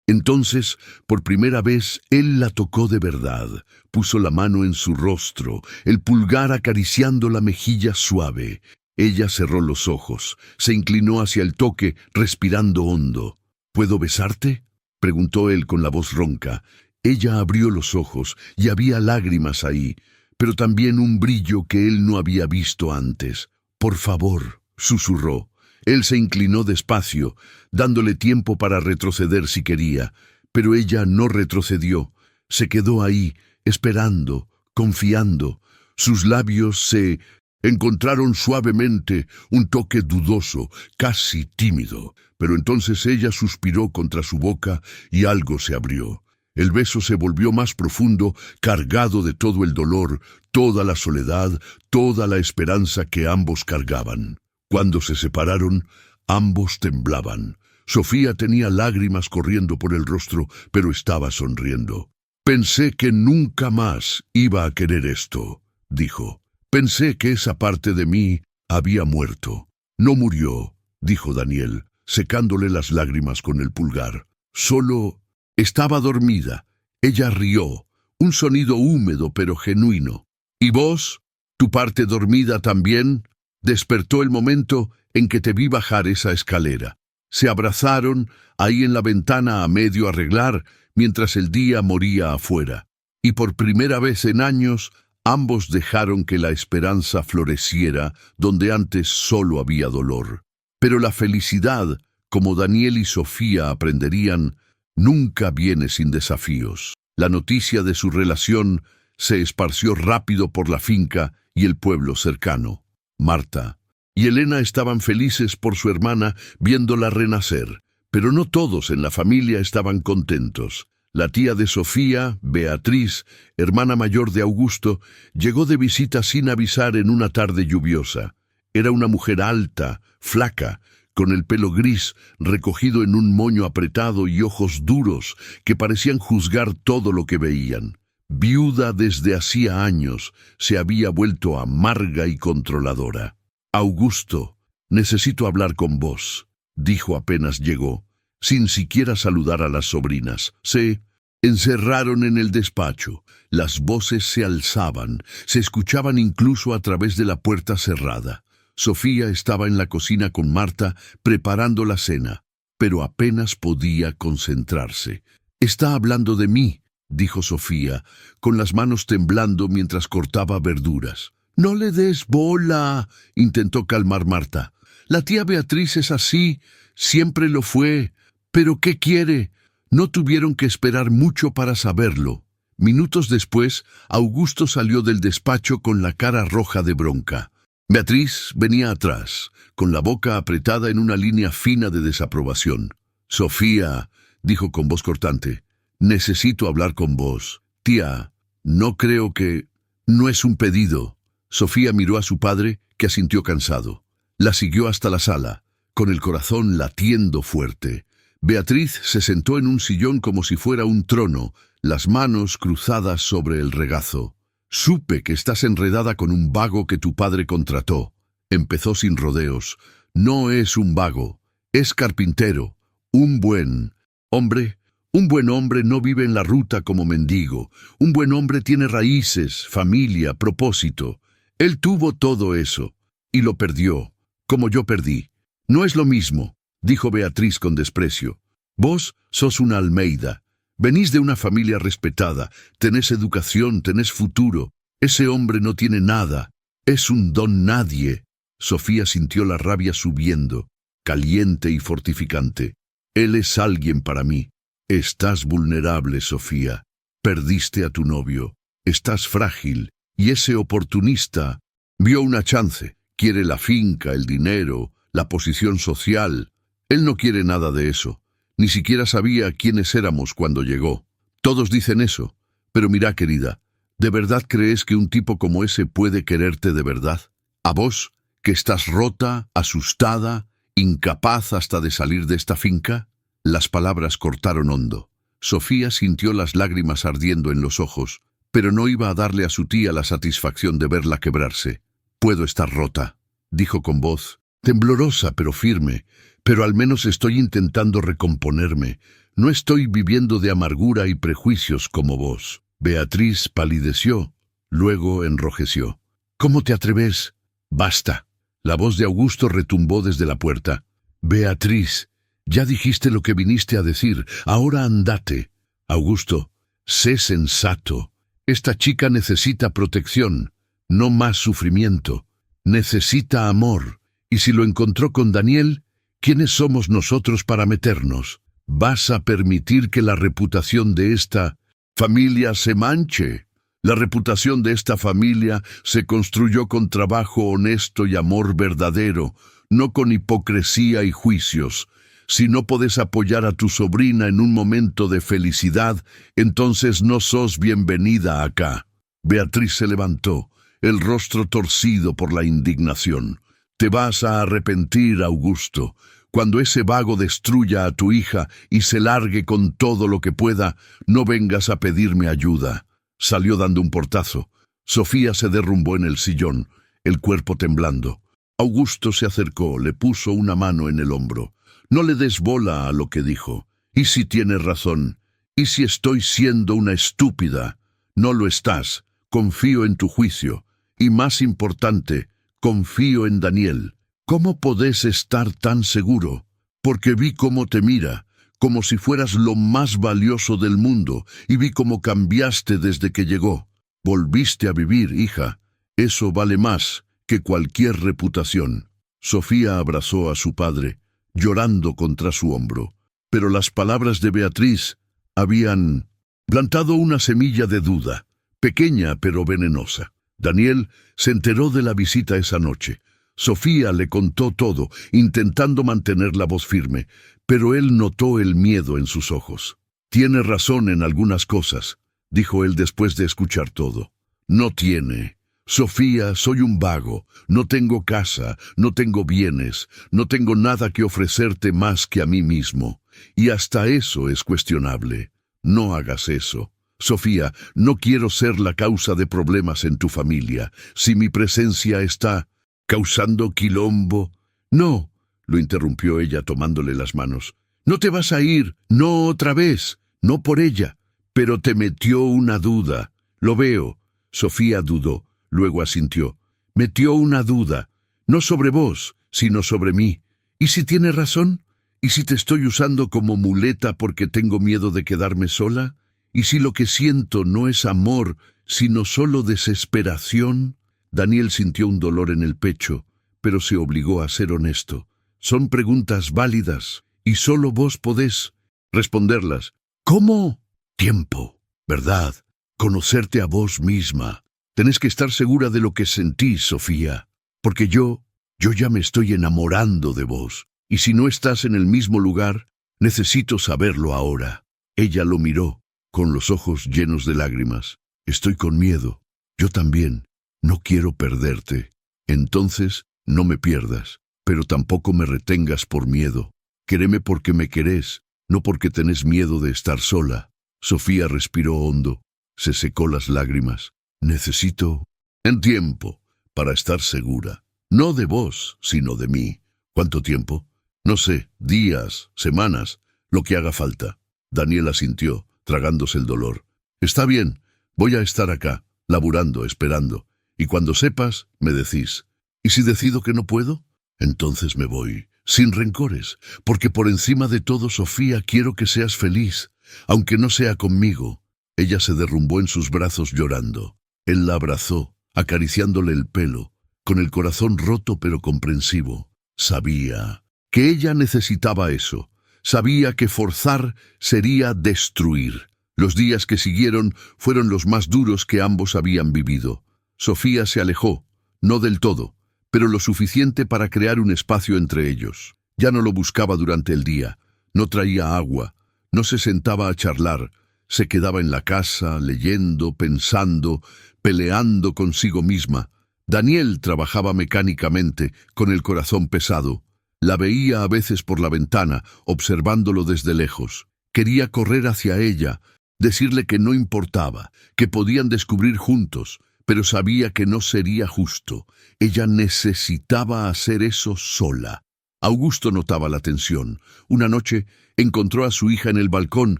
Speaker 1: entonces, por primera vez, él la tocó de verdad. Puso la mano en su rostro, el pulgar acariciando la mejilla suave. Ella cerró los ojos, se inclinó hacia el toque, respirando hondo. «¿Puedo besarte?», preguntó él con la voz ronca. Ella abrió los ojos y había lágrimas ahí, pero también un brillo que él no había visto antes. «Por favor», susurró. Él se inclinó despacio, dándole tiempo para retroceder si quería, pero ella no retrocedió. Se quedó ahí, esperando, confiando. Sus labios se encontraron suavemente, un toque dudoso, casi tímido. Pero entonces ella suspiró contra su boca y algo se abrió. El beso se volvió más profundo, cargado de todo el dolor, toda la soledad, toda la esperanza que ambos cargaban. Cuando se separaron, ambos temblaban. Sofía tenía lágrimas corriendo por el rostro, pero estaba sonriendo. «Pensé que nunca más iba a querer esto», dijo. «Pensé que esa parte de mí había muerto. No murió, dijo Daniel, secándole las lágrimas con el pulgar. Solo estaba dormida. Ella rió, un sonido húmedo pero genuino. ¿Y vos? ¿Tu parte dormida también? Despertó el momento en que te vi bajar esa escalera. Se abrazaron ahí en la ventana a medio arreglar mientras el día moría afuera. Y por primera vez en años, ambos dejaron que la esperanza floreciera donde antes solo había dolor. Pero la felicidad, como Daniel y Sofía aprenderían, nunca viene sin desafíos. La noticia de su relación se esparció rápido por la finca y el pueblo cercano. Marta y Elena estaban felices por su hermana viéndola renacer, pero no todos en la familia estaban contentos. La tía de Sofía, Beatriz, hermana mayor de Augusto, llegó de visita sin avisar en una tarde lluviosa. Era una mujer alta, flaca, con el pelo gris recogido en un moño apretado y ojos duros que parecían juzgar todo lo que veían. Viuda desde hacía años, se había vuelto amarga y controladora. «Augusto, necesito hablar con vos», dijo apenas llegó, sin siquiera saludar a las sobrinas. Se encerraron en el despacho. Las voces se alzaban, se escuchaban incluso a través de la puerta cerrada. Sofía estaba en la cocina con Marta preparando la cena, pero apenas podía concentrarse. «Está hablando de mí», dijo Sofía, con las manos temblando mientras cortaba verduras. «No le des bola», intentó calmar Marta. «La tía Beatriz es así, siempre lo fue. ¿Pero qué quiere?» No tuvieron que esperar mucho para saberlo. Minutos después, Augusto salió del despacho con la cara roja de bronca. Beatriz venía atrás, con la boca apretada en una línea fina de desaprobación. «Sofía», dijo con voz cortante, «necesito hablar con vos. Tía, no creo que... no es un pedido». Sofía miró a su padre, que asintió cansado. La siguió hasta la sala, con el corazón latiendo fuerte. Beatriz se sentó en un sillón como si fuera un trono, las manos cruzadas sobre el regazo. «Supe que estás enredada con un vago que tu padre contrató», empezó sin rodeos. «No es un vago, es carpintero, un buen hombre». Un buen hombre no vive en la ruta como mendigo. Un buen hombre tiene raíces, familia, propósito. Él tuvo todo eso, y lo perdió, como yo perdí. «No es lo mismo», dijo Beatriz con desprecio. «Vos sos una Almeida. Venís de una familia respetada, tenés educación, tenés futuro. Ese hombre no tiene nada. Es un don nadie». Sofía sintió la rabia subiendo, caliente y fortificante. «Él es alguien para mí». «Estás vulnerable, Sofía. Perdiste a tu novio. Estás frágil. Y ese oportunista vio una chance. Quiere la finca, el dinero, la posición social. Él no quiere nada de eso. Ni siquiera sabía quiénes éramos cuando llegó. Todos dicen eso. Pero mira, querida, ¿de verdad crees que un tipo como ese puede quererte de verdad? ¿A vos, que estás rota, asustada, incapaz hasta de salir de esta finca?» Las palabras cortaron hondo. Sofía sintió las lágrimas ardiendo en los ojos, pero no iba a darle a su tía la satisfacción de verla quebrarse. «Puedo estar rota», dijo con voz temblorosa pero firme, «pero al menos estoy intentando recomponerme. No estoy viviendo de amargura y prejuicios como vos». Beatriz palideció, luego enrojeció. «¿Cómo te atreves?» «Basta». La voz de Augusto retumbó desde la puerta. «Beatriz, ya dijiste lo que viniste a decir, ahora andate». «Augusto, sé sensato. Esta chica necesita protección, no más sufrimiento. Necesita amor. Y si lo encontró con Daniel, ¿quiénes somos nosotros para meternos? ¿Vas a permitir que la reputación de esta familia se manche? La reputación de esta familia se construyó con trabajo honesto y amor verdadero, no con hipocresía y juicios. Si no podés apoyar a tu sobrina en un momento de felicidad, entonces no sos bienvenida acá». Beatriz se levantó, el rostro torcido por la indignación. «Te vas a arrepentir, Augusto. Cuando ese vago destruya a tu hija y se largue con todo lo que pueda, no vengas a pedirme ayuda». Salió dando un portazo. Sofía se derrumbó en el sillón, el cuerpo temblando. Augusto se acercó, le puso una mano en el hombro. No le des bola a lo que dijo. ¿Y si tienes razón? ¿Y si estoy siendo una estúpida? No lo estás. Confío en tu juicio. Y más importante, confío en Daniel. ¿Cómo podés estar tan seguro? Porque vi cómo te mira, como si fueras lo más valioso del mundo, y vi cómo cambiaste desde que llegó. Volviste a vivir, hija. Eso vale más que cualquier reputación. Sofía abrazó a su padre, llorando contra su hombro. Pero las palabras de Beatriz habían plantado una semilla de duda, pequeña pero venenosa. Daniel se enteró de la visita esa noche. Sofía le contó todo, intentando mantener la voz firme, pero él notó el miedo en sus ojos. «Tiene razón en algunas cosas», dijo él después de escuchar todo. «No tiene. Sofía, soy un vago, no tengo casa, no tengo bienes, no tengo nada que ofrecerte más que a mí mismo. Y hasta eso es cuestionable. No hagas eso. Sofía, no quiero ser la causa de problemas en tu familia. Si mi presencia está causando quilombo». «No», lo interrumpió ella tomándole las manos. «No te vas a ir, no otra vez, no por ella. Pero te metió una duda. Lo veo». Sofía dudó. Luego asintió. «Metió una duda, no sobre vos, sino sobre mí. ¿Y si tiene razón? ¿Y si te estoy usando como muleta porque tengo miedo de quedarme sola? ¿Y si lo que siento no es amor, sino solo desesperación?» Daniel sintió un dolor en el pecho, pero se obligó a ser honesto. «Son preguntas válidas, y solo vos podés responderlas». «¿Cómo?» «Tiempo, ¿verdad? Conocerte a vos misma. Tenés que estar segura de lo que sentís, Sofía, porque yo ya me estoy enamorando de vos, y si no estás en el mismo lugar, necesito saberlo ahora». Ella lo miró, con los ojos llenos de lágrimas. «Estoy con miedo. Yo también. No quiero perderte. Entonces, no me pierdas, pero tampoco me retengas por miedo. Quéreme porque me querés, no porque tenés miedo de estar sola». Sofía respiró hondo, se secó las lágrimas. «Necesito en tiempo para estar segura. No de vos, sino de mí». «¿Cuánto tiempo?» «No sé, días, semanas, lo que haga falta». Daniel asintió, tragándose el dolor. «Está bien, voy a estar acá, laburando, esperando. Y cuando sepas, me decís. ¿Y si decido que no puedo? Entonces me voy, sin rencores, porque por encima de todo, Sofía, quiero que seas feliz, aunque no sea conmigo». Ella se derrumbó en sus brazos llorando. Él la abrazó, acariciándole el pelo, con el corazón roto pero comprensivo. Sabía que ella necesitaba eso. Sabía que forzar sería destruir. Los días que siguieron fueron los más duros que ambos habían vivido. Sofía se alejó, no del todo, pero lo suficiente para crear un espacio entre ellos. Ya no lo buscaba durante el día, no traía agua, no se sentaba a charlar, se quedaba en la casa, leyendo, pensando, peleando consigo misma. Daniel trabajaba mecánicamente, con el corazón pesado. La veía a veces por la ventana, observándolo desde lejos. Quería correr hacia ella, decirle que no importaba, que podían descubrir juntos, pero sabía que no sería justo. Ella necesitaba hacer eso sola. Augusto notaba la tensión. Una noche encontró a su hija en el balcón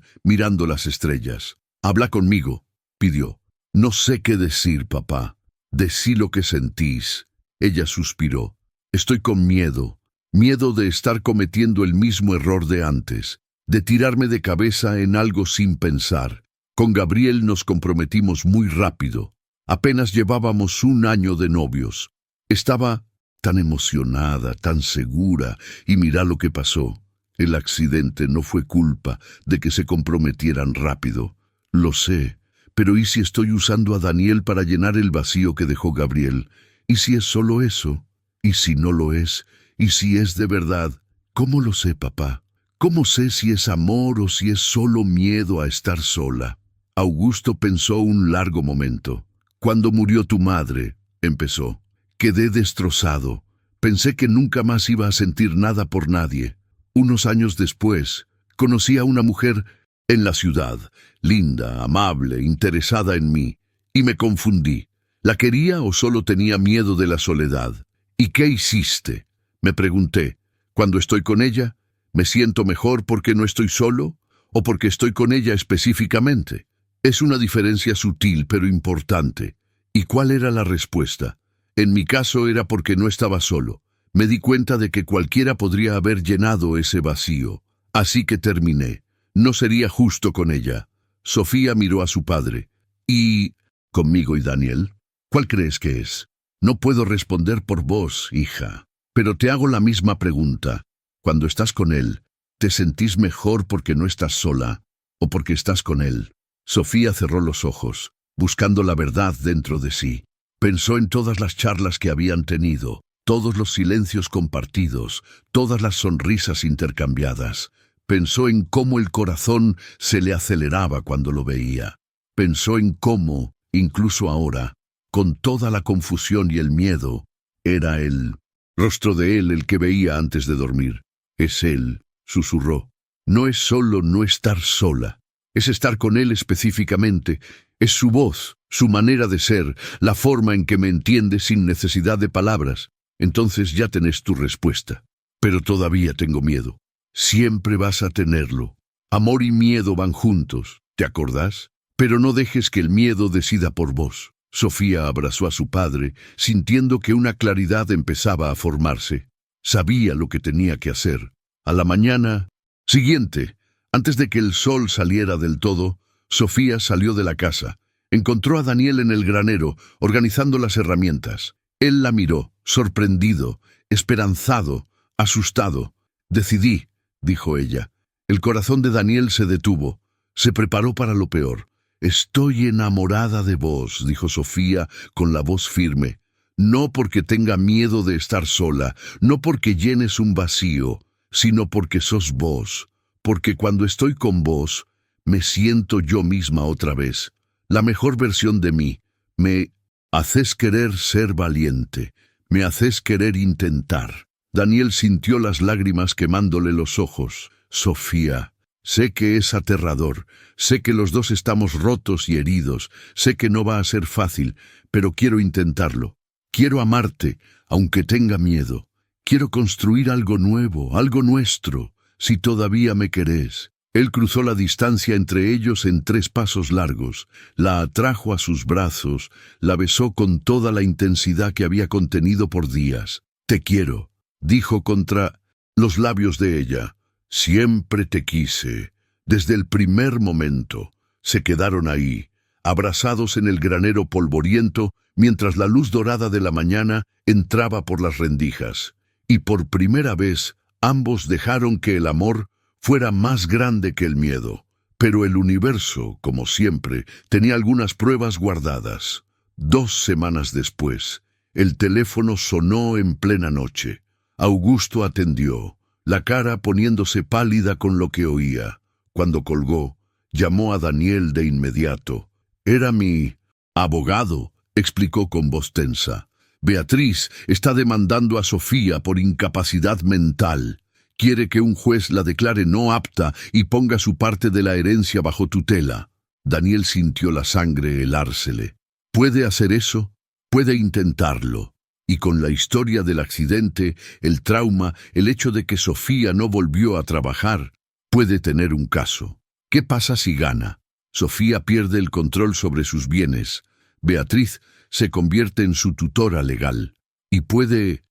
Speaker 1: mirando las estrellas. «Habla conmigo», pidió. «No sé qué decir, papá. Decí lo que sentís». Ella suspiró. «Estoy con miedo. Miedo de estar cometiendo el mismo error de antes, de tirarme de cabeza en algo sin pensar. Con Gabriel nos comprometimos muy rápido. Apenas llevábamos 1 año de novios. Estaba tan emocionada, tan segura, y mira lo que pasó. El accidente no fue culpa de que se comprometieran rápido. Lo sé, pero ¿y si estoy usando a Daniel para llenar el vacío que dejó Gabriel? ¿Y si es solo eso? ¿Y si no lo es? ¿Y si es de verdad? ¿Cómo lo sé, papá? ¿Cómo sé si es amor o si es solo miedo a estar sola?» Augusto pensó un largo momento. «Cuando murió tu madre», empezó, «quedé destrozado. Pensé que nunca más iba a sentir nada por nadie. Unos años después, conocí a una mujer en la ciudad, linda, amable, interesada en mí, y me confundí. ¿La quería o solo tenía miedo de la soledad? ¿Y qué hiciste? Me pregunté. ¿Cuando estoy con ella, me siento mejor porque no estoy solo o porque estoy con ella específicamente? Es una diferencia sutil pero importante. ¿Y cuál era la respuesta? En mi caso era porque no estaba solo. Me di cuenta de que cualquiera podría haber llenado ese vacío. Así que terminé. No sería justo con ella. Sofía miró a su padre. ¿Y conmigo y Daniel? ¿Cuál crees que es? No puedo responder por vos, hija, pero te hago la misma pregunta. Cuando estás con él, ¿te sentís mejor porque no estás sola o porque estás con él? Sofía cerró los ojos, buscando la verdad dentro de sí. Pensó en todas las charlas que habían tenido, todos los silencios compartidos, todas las sonrisas intercambiadas. Pensó en cómo el corazón se le aceleraba cuando lo veía. Pensó en cómo, incluso ahora, con toda la confusión y el miedo, era el rostro de él el que veía antes de dormir. Es él, susurró. No es solo no estar sola, es estar con él específicamente. Es su voz, su manera de ser, la forma en que me entiende sin necesidad de palabras. Entonces ya tenés tu respuesta. Pero todavía tengo miedo. Siempre vas a tenerlo. Amor y miedo van juntos, ¿te acordás? Pero no dejes que el miedo decida por vos. Sofía abrazó a su padre, sintiendo que una claridad empezaba a formarse. Sabía lo que tenía que hacer. A la mañana siguiente, antes de que el sol saliera del todo, Sofía salió de la casa. Encontró a Daniel en el granero, organizando las herramientas. Él la miró, sorprendido, esperanzado, asustado. Decidí, dijo ella. El corazón de Daniel se detuvo. Se preparó para lo peor. Estoy enamorada de vos, dijo Sofía con la voz firme. No porque tenga miedo de estar sola, no porque llenes un vacío, sino porque sos vos. Porque cuando estoy con vos, me siento yo misma otra vez. La mejor versión de mí. Me haces querer ser valiente. Me haces querer intentar. Daniel sintió las lágrimas quemándole los ojos. Sofía, sé que es aterrador, sé que los dos estamos rotos y heridos, sé que no va a ser fácil, pero quiero intentarlo. Quiero amarte, aunque tenga miedo. Quiero construir algo nuevo, algo nuestro, si todavía me querés. Él cruzó la distancia entre ellos en 3 pasos largos, la atrajo a sus brazos, la besó con toda la intensidad que había contenido por días. Te quiero, dijo contra los labios de ella. Siempre te quise. Desde el primer momento. Se quedaron ahí, abrazados en el granero polvoriento, mientras la luz dorada de la mañana entraba por las rendijas. Y por primera vez, ambos dejaron que el amor fuera más grande que el miedo. Pero el universo, como siempre, tenía algunas pruebas guardadas. 2 semanas después, el teléfono sonó en plena noche. Augusto atendió, la cara poniéndose pálida con lo que oía. Cuando colgó, llamó a Daniel de inmediato. Era mi abogado, explicó con voz tensa. Beatriz está demandando a Sofía por incapacidad mental. Quiere que un juez la declare no apta y ponga su parte de la herencia bajo tutela. Daniel sintió la sangre helársele. ¿Puede hacer eso? Puede intentarlo. Y con la historia del accidente, el trauma, el hecho de que Sofía no volvió a trabajar, puede tener un caso. ¿Qué pasa si gana? Sofía pierde el control sobre sus bienes. Beatriz se convierte en su tutora legal. Y puede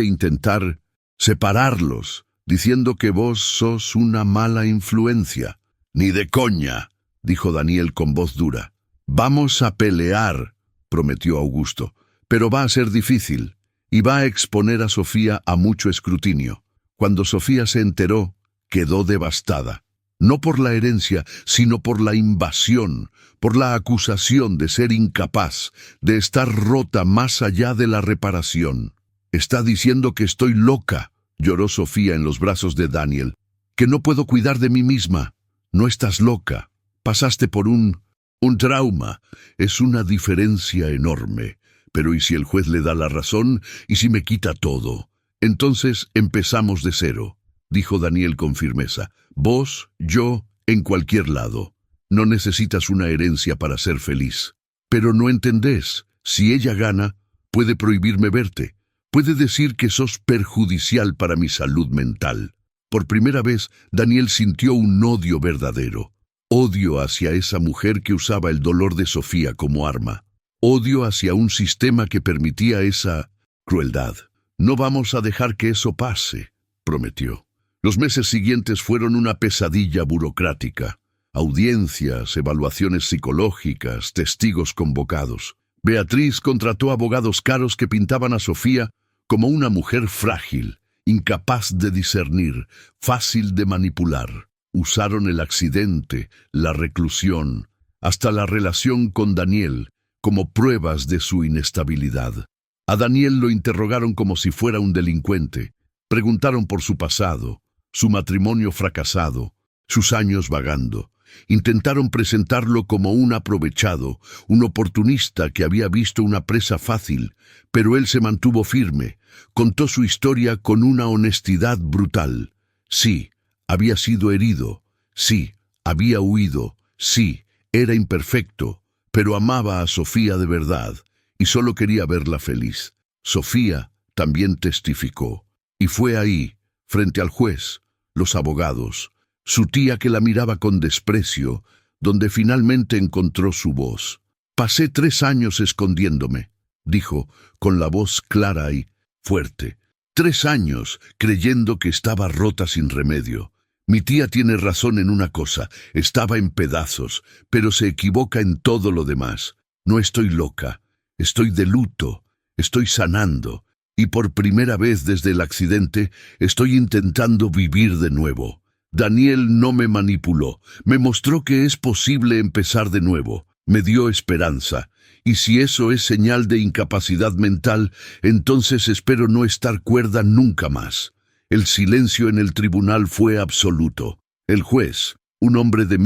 Speaker 1: intentar separarlos, diciendo que vos sos una mala influencia. Ni de coña, dijo Daniel con voz dura. Vamos a pelear, prometió Augusto. Pero va a ser difícil, y va a exponer a Sofía a mucho escrutinio. Cuando Sofía se enteró, quedó devastada. No por la herencia, sino por la invasión, por la acusación de ser incapaz, de estar rota más allá de la reparación. Está diciendo que estoy loca, lloró Sofía en los brazos de Daniel, que no puedo cuidar de mí misma. No estás loca, pasaste por un trauma. Es una diferencia enorme. Pero ¿y si el juez le da la razón? ¿Y si me quita todo? Entonces empezamos de cero, dijo Daniel con firmeza. Vos, yo, en cualquier lado. No necesitas una herencia para ser feliz. Pero no entendés. Si ella gana, puede prohibirme verte. Puede decir que sos perjudicial para mi salud mental. Por primera vez, Daniel sintió un odio verdadero. Odio hacia esa mujer que usaba el dolor de Sofía como arma. Odio hacia un sistema que permitía esa crueldad. No vamos a dejar que eso pase, prometió. Los meses siguientes fueron una pesadilla burocrática. Audiencias, evaluaciones psicológicas, testigos convocados. Beatriz contrató abogados caros que pintaban a Sofía como una mujer frágil, incapaz de discernir, fácil de manipular. Usaron el accidente, la reclusión, hasta la relación con Daniel, como pruebas de su inestabilidad. A Daniel lo interrogaron como si fuera un delincuente. Preguntaron por su pasado, su matrimonio fracasado, sus años vagando. Intentaron presentarlo como un aprovechado, un oportunista que había visto una presa fácil, pero él se mantuvo firme. Contó su historia con una honestidad brutal. Sí, había sido herido. Sí, había huido. Sí, era imperfecto, pero amaba a Sofía de verdad y solo quería verla feliz. Sofía también testificó. Y fue ahí, frente al juez, los abogados, su tía que la miraba con desprecio, donde finalmente encontró su voz. Pasé 3 años escondiéndome, dijo, con la voz clara y fuerte. 3 años creyendo que estaba rota sin remedio. Mi tía tiene razón en una cosa, estaba en pedazos, pero se equivoca en todo lo demás. No estoy loca, estoy de luto, estoy sanando, y por primera vez desde el accidente estoy intentando vivir de nuevo. Daniel no me manipuló, me mostró que es posible empezar de nuevo, me dio esperanza, y si eso es señal de incapacidad mental, entonces espero no estar cuerda nunca más. El silencio en el tribunal fue absoluto. El juez, un hombre de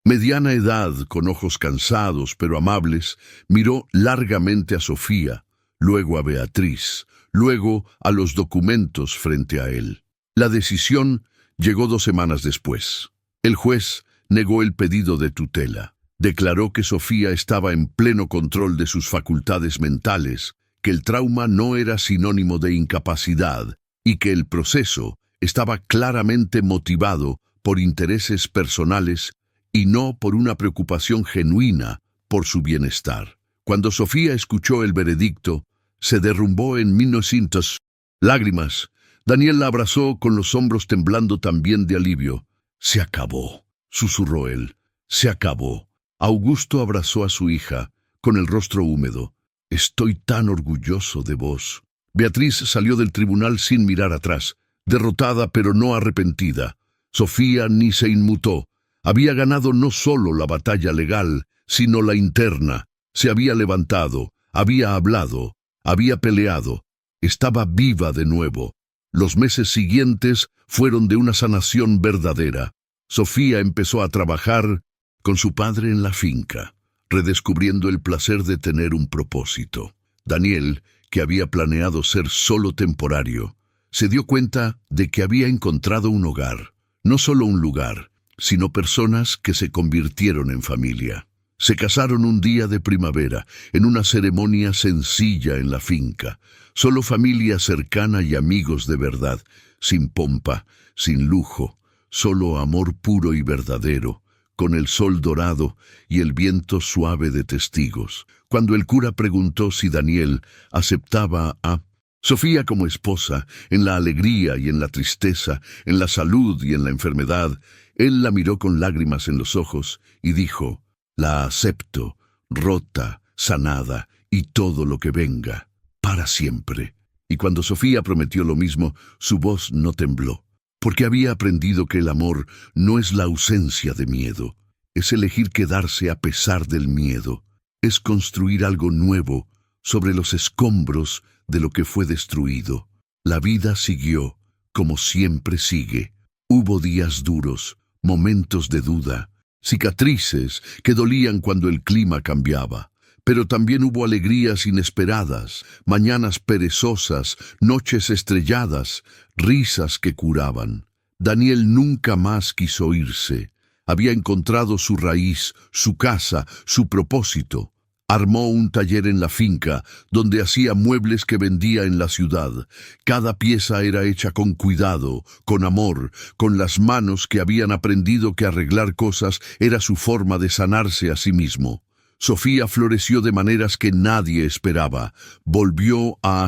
Speaker 1: mediana edad, con ojos cansados pero amables, miró largamente a Sofía, luego a Beatriz, luego a los documentos frente a él. La decisión llegó 2 semanas después. El juez negó el pedido de tutela. Declaró que Sofía estaba en pleno control de sus facultades mentales, que el trauma no era sinónimo de incapacidad y que el proceso estaba claramente motivado por intereses personales y no por una preocupación genuina por su bienestar. Cuando Sofía escuchó el veredicto, se derrumbó en 1900 lágrimas. Daniel la abrazó con los hombros temblando también de alivio. «Se acabó», susurró él. «Se acabó». Augusto abrazó a su hija, con el rostro húmedo. «Estoy tan orgulloso de vos». Beatriz salió del tribunal sin mirar atrás, derrotada pero no arrepentida. Sofía ni se inmutó. Había ganado no solo la batalla legal, sino la interna. Se había levantado, había hablado, había peleado. Estaba viva de nuevo. Los meses siguientes fueron de una sanación verdadera. Sofía empezó a trabajar con su padre en la finca, redescubriendo el placer de tener un propósito. Daniel, que había planeado ser solo temporario, se dio cuenta de que había encontrado un hogar, no solo un lugar, sino personas que se convirtieron en familia. Se casaron un día de primavera, en una ceremonia sencilla en la finca, solo familia cercana y amigos de verdad, sin pompa, sin lujo, solo amor puro y verdadero, con el sol dorado y el viento suave de testigos. Cuando el cura preguntó si Daniel aceptaba a Sofía como esposa, en la alegría y en la tristeza, en la salud y en la enfermedad, él la miró con lágrimas en los ojos y dijo: «La acepto, rota, sanada y todo lo que venga, para siempre». Y cuando Sofía prometió lo mismo, su voz no tembló, porque había aprendido que el amor no es la ausencia de miedo, es elegir quedarse a pesar del miedo, es construir algo nuevo sobre los escombros de lo que fue destruido. La vida siguió, como siempre sigue. Hubo días duros, momentos de duda, cicatrices que dolían cuando el clima cambiaba, pero también hubo alegrías inesperadas, mañanas perezosas, noches estrelladas, risas que curaban. Daniel nunca más quiso irse. Había encontrado su raíz, su casa, su propósito. Armó un taller en la finca, donde hacía muebles que vendía en la ciudad. Cada pieza era hecha con cuidado, con amor, con las manos que habían aprendido que arreglar cosas era su forma de sanarse a sí mismo. Sofía floreció de maneras que nadie esperaba. Volvió a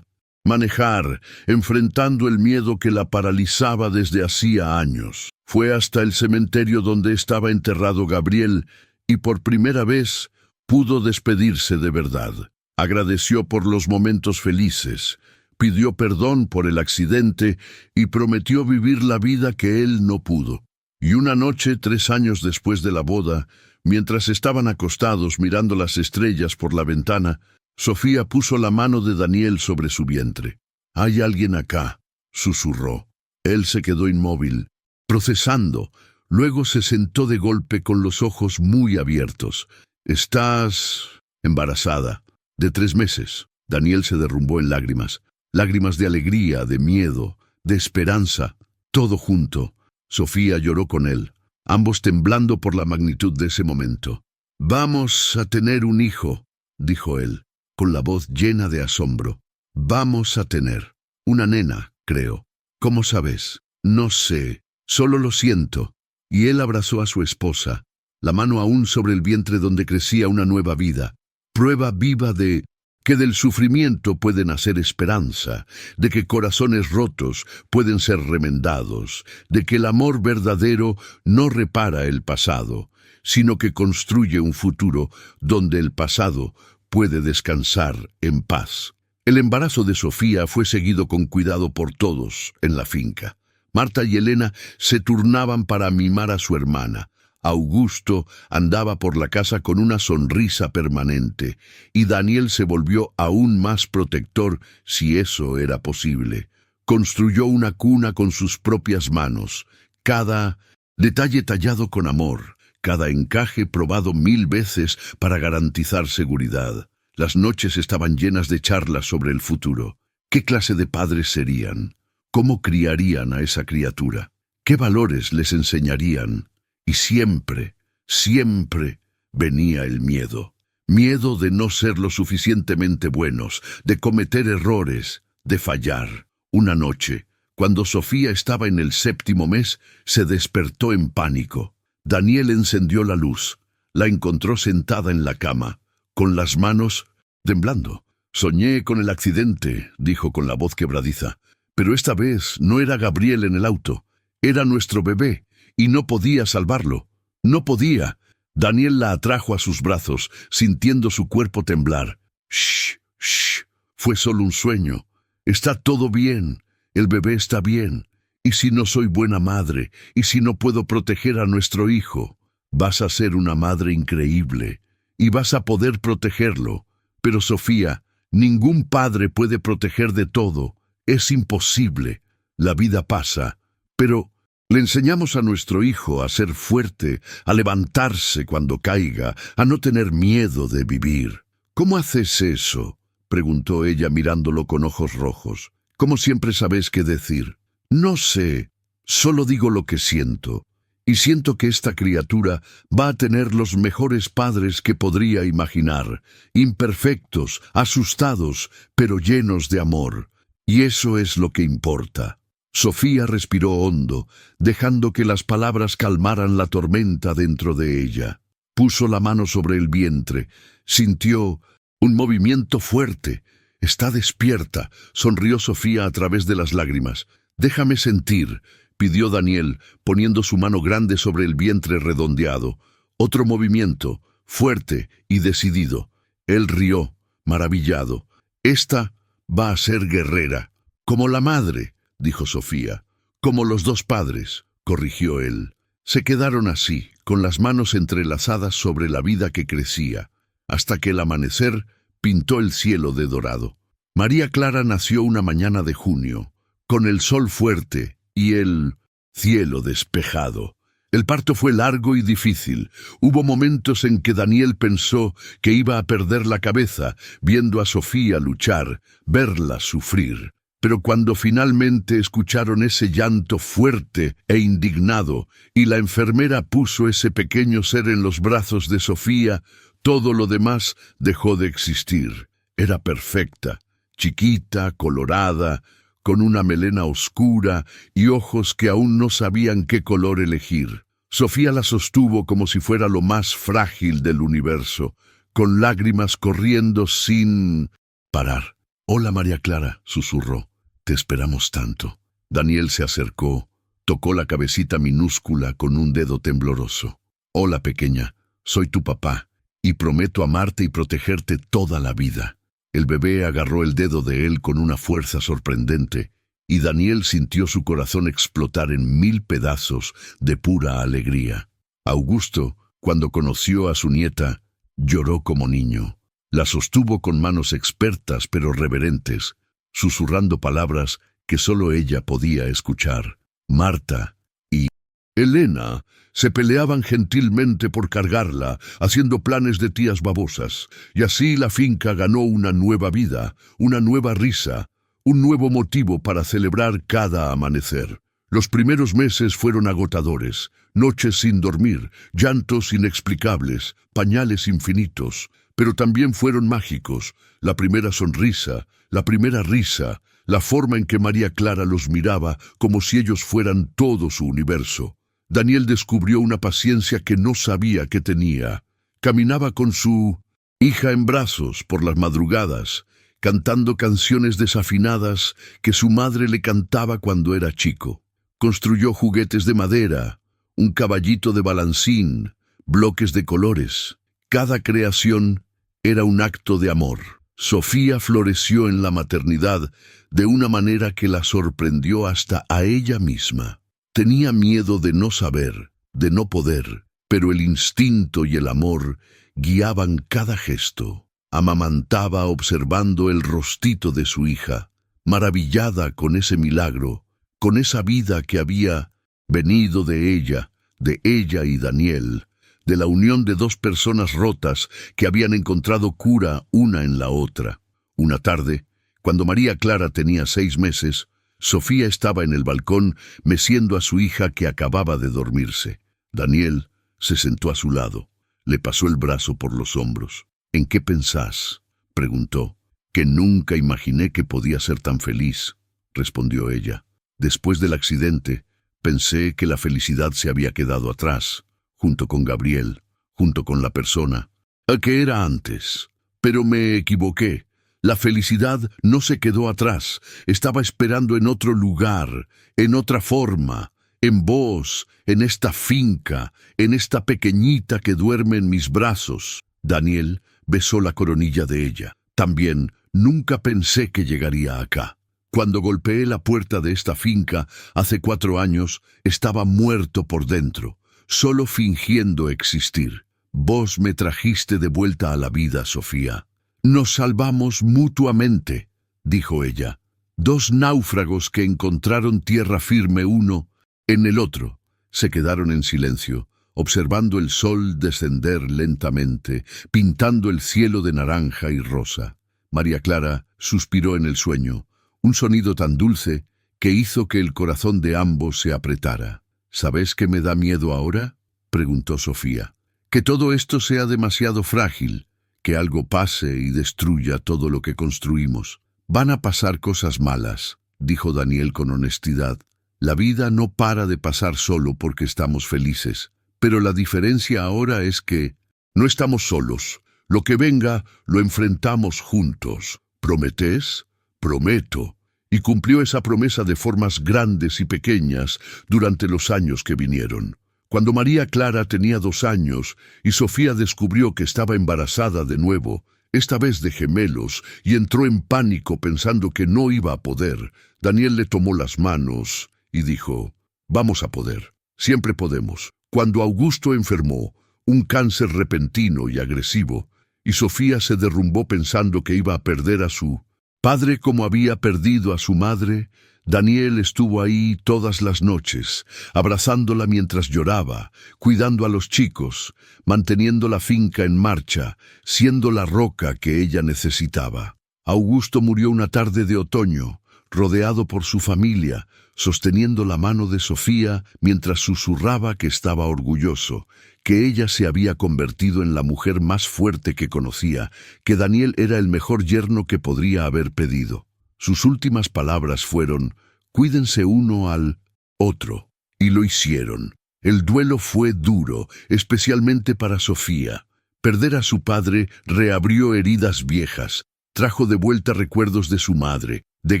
Speaker 1: manejar, enfrentando el miedo que la paralizaba desde hacía años. Fue hasta el cementerio donde estaba enterrado Gabriel y por primera vez pudo despedirse de verdad. Agradeció por los momentos felices, pidió perdón por el accidente y prometió vivir la vida que él no pudo. Y una noche, 3 años después de la boda, mientras estaban acostados mirando las estrellas por la ventana, Sofía puso la mano de Daniel sobre su vientre. «Hay alguien acá», susurró. Él se quedó inmóvil, procesando. Luego se sentó de golpe con los ojos muy abiertos. «Estás embarazada, de 3 meses». Daniel se derrumbó en lágrimas. Lágrimas de alegría, de miedo, de esperanza, todo junto. Sofía lloró con él, ambos temblando por la magnitud de ese momento. «Vamos a tener un hijo», dijo él, con la voz llena de asombro. «Vamos a tener una nena, creo». «¿Cómo sabes?» «No sé, solo lo siento». Y él abrazó a su esposa, la mano aún sobre el vientre donde crecía una nueva vida, prueba viva de que del sufrimiento puede nacer esperanza, de que corazones rotos pueden ser remendados, de que el amor verdadero no repara el pasado, sino que construye un futuro donde el pasado puede descansar en paz. El embarazo de Sofía fue seguido con cuidado por todos en la finca. Marta y Elena se turnaban para mimar a su hermana. Augusto andaba por la casa con una sonrisa permanente, y Daniel se volvió aún más protector, si eso era posible. Construyó una cuna con sus propias manos, cada detalle tallado con amor, cada encaje probado 1000 veces para garantizar seguridad. Las noches estaban llenas de charlas sobre el futuro. ¿Qué clase de padres serían? ¿Cómo criarían a esa criatura? ¿Qué valores les enseñarían? Y siempre, siempre venía el miedo. Miedo de no ser lo suficientemente buenos, de cometer errores, de fallar. Una noche, cuando Sofía estaba en el 7º mes, se despertó en pánico. Daniel encendió la luz. La encontró sentada en la cama, con las manos temblando. «Soñé con el accidente», dijo con la voz quebradiza. «Pero esta vez no era Gabriel en el auto, era nuestro bebé. Y no podía salvarlo. No podía». Daniel la atrajo a sus brazos, sintiendo su cuerpo temblar. «Shh, shh, fue solo un sueño. Está todo bien. El bebé está bien. ¿Y si no soy buena madre? ¿Y si no puedo proteger a nuestro hijo? Vas a ser una madre increíble. Y vas a poder protegerlo. Pero Sofía, ningún padre puede proteger de todo. Es imposible. La vida pasa. Pero le enseñamos a nuestro hijo a ser fuerte, a levantarse cuando caiga, a no tener miedo de vivir». «¿Cómo haces eso?», preguntó ella mirándolo con ojos rojos. «¿Cómo siempre sabes qué decir?» «No sé, solo digo lo que siento. Y siento que esta criatura va a tener los mejores padres que podría imaginar, imperfectos, asustados, pero llenos de amor. Y eso es lo que importa». Sofía respiró hondo, dejando que las palabras calmaran la tormenta dentro de ella. Puso la mano sobre el vientre, sintió un movimiento fuerte. «Está despierta», sonrió Sofía a través de las lágrimas. «Déjame sentir», pidió Daniel, poniendo su mano grande sobre el vientre redondeado. Otro movimiento, fuerte y decidido. Él rió, maravillado. «Esta va a ser guerrera, como la madre», dijo Sofía. «Como los 2 padres», corrigió él. Se quedaron así, con las manos entrelazadas sobre la vida que crecía, hasta que el amanecer pintó el cielo de dorado. María Clara nació una mañana de junio, con el sol fuerte y el cielo despejado. El parto fue largo y difícil. Hubo momentos en que Daniel pensó que iba a perder la cabeza, viendo a Sofía luchar, verla sufrir. Pero cuando finalmente escucharon ese llanto fuerte e indignado, y la enfermera puso ese pequeño ser en los brazos de Sofía, Todo lo demás dejó de existir. Era perfecta, chiquita, colorada, con una melena oscura y ojos que aún no sabían qué color elegir. Sofía la sostuvo como si fuera lo más frágil del universo, con lágrimas corriendo sin parar. «Hola, María Clara», susurró. «Te esperamos tanto». Daniel se acercó, tocó la cabecita minúscula con un dedo tembloroso. «Hola, pequeña, soy tu papá, y prometo amarte y protegerte toda la vida». El bebé agarró el dedo de él con una fuerza sorprendente, y Daniel sintió su corazón explotar en 1000 pedazos de pura alegría. Augusto, cuando conoció a su nieta, lloró como niño. La sostuvo con manos expertas pero reverentes, susurrando palabras que solo ella podía escuchar. Marta y Elena se peleaban gentilmente por cargarla, haciendo planes de tías babosas, y así la finca ganó una nueva vida, una nueva risa, un nuevo motivo para celebrar cada amanecer. Los primeros meses fueron agotadores, noches sin dormir, llantos inexplicables, pañales infinitos, pero también fueron mágicos. La primera sonrisa, la primera risa, la forma en que María Clara los miraba como si ellos fueran todo su universo. Daniel descubrió una paciencia que no sabía que tenía. Caminaba con su hija en brazos por las madrugadas, cantando canciones desafinadas que su madre le cantaba cuando era chico. Construyó juguetes de madera, un caballito de balancín, bloques de colores. Cada creación era un acto de amor. Sofía floreció en la maternidad de una manera que la sorprendió hasta a ella misma. Tenía miedo de no saber, de no poder, pero el instinto y el amor guiaban cada gesto. Amamantaba observando el rostito de su hija, maravillada con ese milagro, con esa vida que había venido de ella y Daniel, de la unión de dos personas rotas que habían encontrado cura una en la otra. Una tarde, cuando María Clara tenía 6 meses, Sofía estaba en el balcón meciendo a su hija que acababa de dormirse. Daniel se sentó a su lado, le pasó el brazo por los hombros. «¿En qué pensás?», preguntó. «Que nunca imaginé que podía ser tan feliz», respondió ella. «Después del accidente, pensé que la felicidad se había quedado atrás, junto con Gabriel, junto con la persona a que era antes. Pero me equivoqué. La felicidad no se quedó atrás, estaba esperando en otro lugar, en otra forma, en vos, en esta finca, en esta pequeñita que duerme en mis brazos». Daniel besó la coronilla de ella. «También nunca pensé que llegaría acá. Cuando golpeé la puerta de esta finca hace 4 años, estaba muerto por dentro, solo fingiendo existir. Vos me trajiste de vuelta a la vida, Sofía. Nos salvamos mutuamente», dijo ella. 2 náufragos que encontraron tierra firme uno en el otro. Se quedaron en silencio, observando el sol descender lentamente, pintando el cielo de naranja y rosa. María Clara suspiró en el sueño, un sonido tan dulce que hizo que el corazón de ambos se apretara. «¿Sabes qué me da miedo ahora?», preguntó Sofía. «Que todo esto sea demasiado frágil, que algo pase y destruya todo lo que construimos». «Van a pasar cosas malas», dijo Daniel con honestidad. «La vida no para de pasar solo porque estamos felices. Pero la diferencia ahora es que no estamos solos. Lo que venga, lo enfrentamos juntos. ¿Prometés?». «Prometo». Y cumplió esa promesa de formas grandes y pequeñas durante los años que vinieron. Cuando María Clara tenía 2 años y Sofía descubrió que estaba embarazada de nuevo, esta vez de gemelos, y entró en pánico pensando que no iba a poder, Daniel le tomó las manos y dijo: «Vamos a poder, siempre podemos». Cuando Augusto enfermó, un cáncer repentino y agresivo, y Sofía se derrumbó pensando que iba a perder a su padre como había perdido a su madre, Daniel estuvo ahí todas las noches, abrazándola mientras lloraba, cuidando a los chicos, manteniendo la finca en marcha, siendo la roca que ella necesitaba. Augusto murió una tarde de otoño, rodeado por su familia, sosteniendo la mano de Sofía mientras susurraba que estaba orgulloso, que ella se había convertido en la mujer más fuerte que conocía, que Daniel era el mejor yerno que podría haber pedido. Sus últimas palabras fueron: «Cuídense uno al otro». Y lo hicieron. El duelo fue duro, especialmente para Sofía. Perder a su padre reabrió heridas viejas, trajo de vuelta recuerdos de su madre, de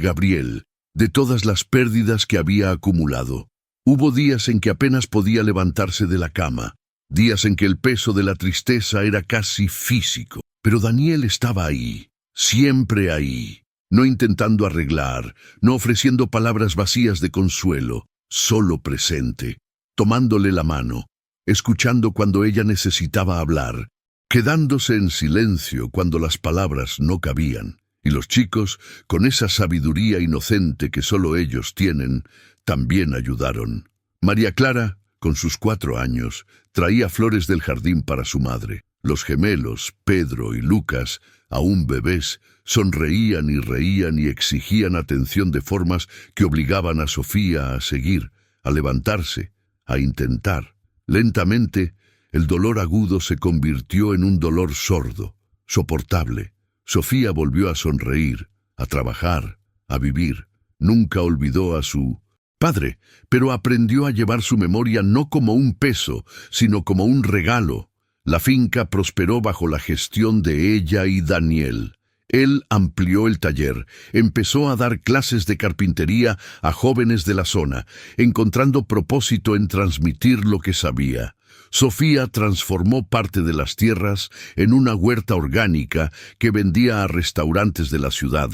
Speaker 1: Gabriel, de todas las pérdidas que había acumulado. Hubo días en que apenas podía levantarse de la cama, días en que el peso de la tristeza era casi físico. Pero Daniel estaba ahí, siempre ahí, no intentando arreglar, no ofreciendo palabras vacías de consuelo, solo presente, tomándole la mano, escuchando cuando ella necesitaba hablar, quedándose en silencio cuando las palabras no cabían. Y los chicos, con esa sabiduría inocente que solo ellos tienen, también ayudaron. María Clara, con sus 4 años, traía flores del jardín para su madre. Los gemelos, Pedro y Lucas, aún bebés, sonreían y reían y exigían atención de formas que obligaban a Sofía a seguir, a levantarse, a intentar. Lentamente, el dolor agudo se convirtió en un dolor sordo, soportable. Sofía volvió a sonreír, a trabajar, a vivir. Nunca olvidó a su padre, pero aprendió a llevar su memoria no como un peso, sino como un regalo. La finca prosperó bajo la gestión de ella y Daniel. Él amplió el taller, empezó a dar clases de carpintería a jóvenes de la zona, encontrando propósito en transmitir lo que sabía. Sofía transformó parte de las tierras en una huerta orgánica que vendía a restaurantes de la ciudad,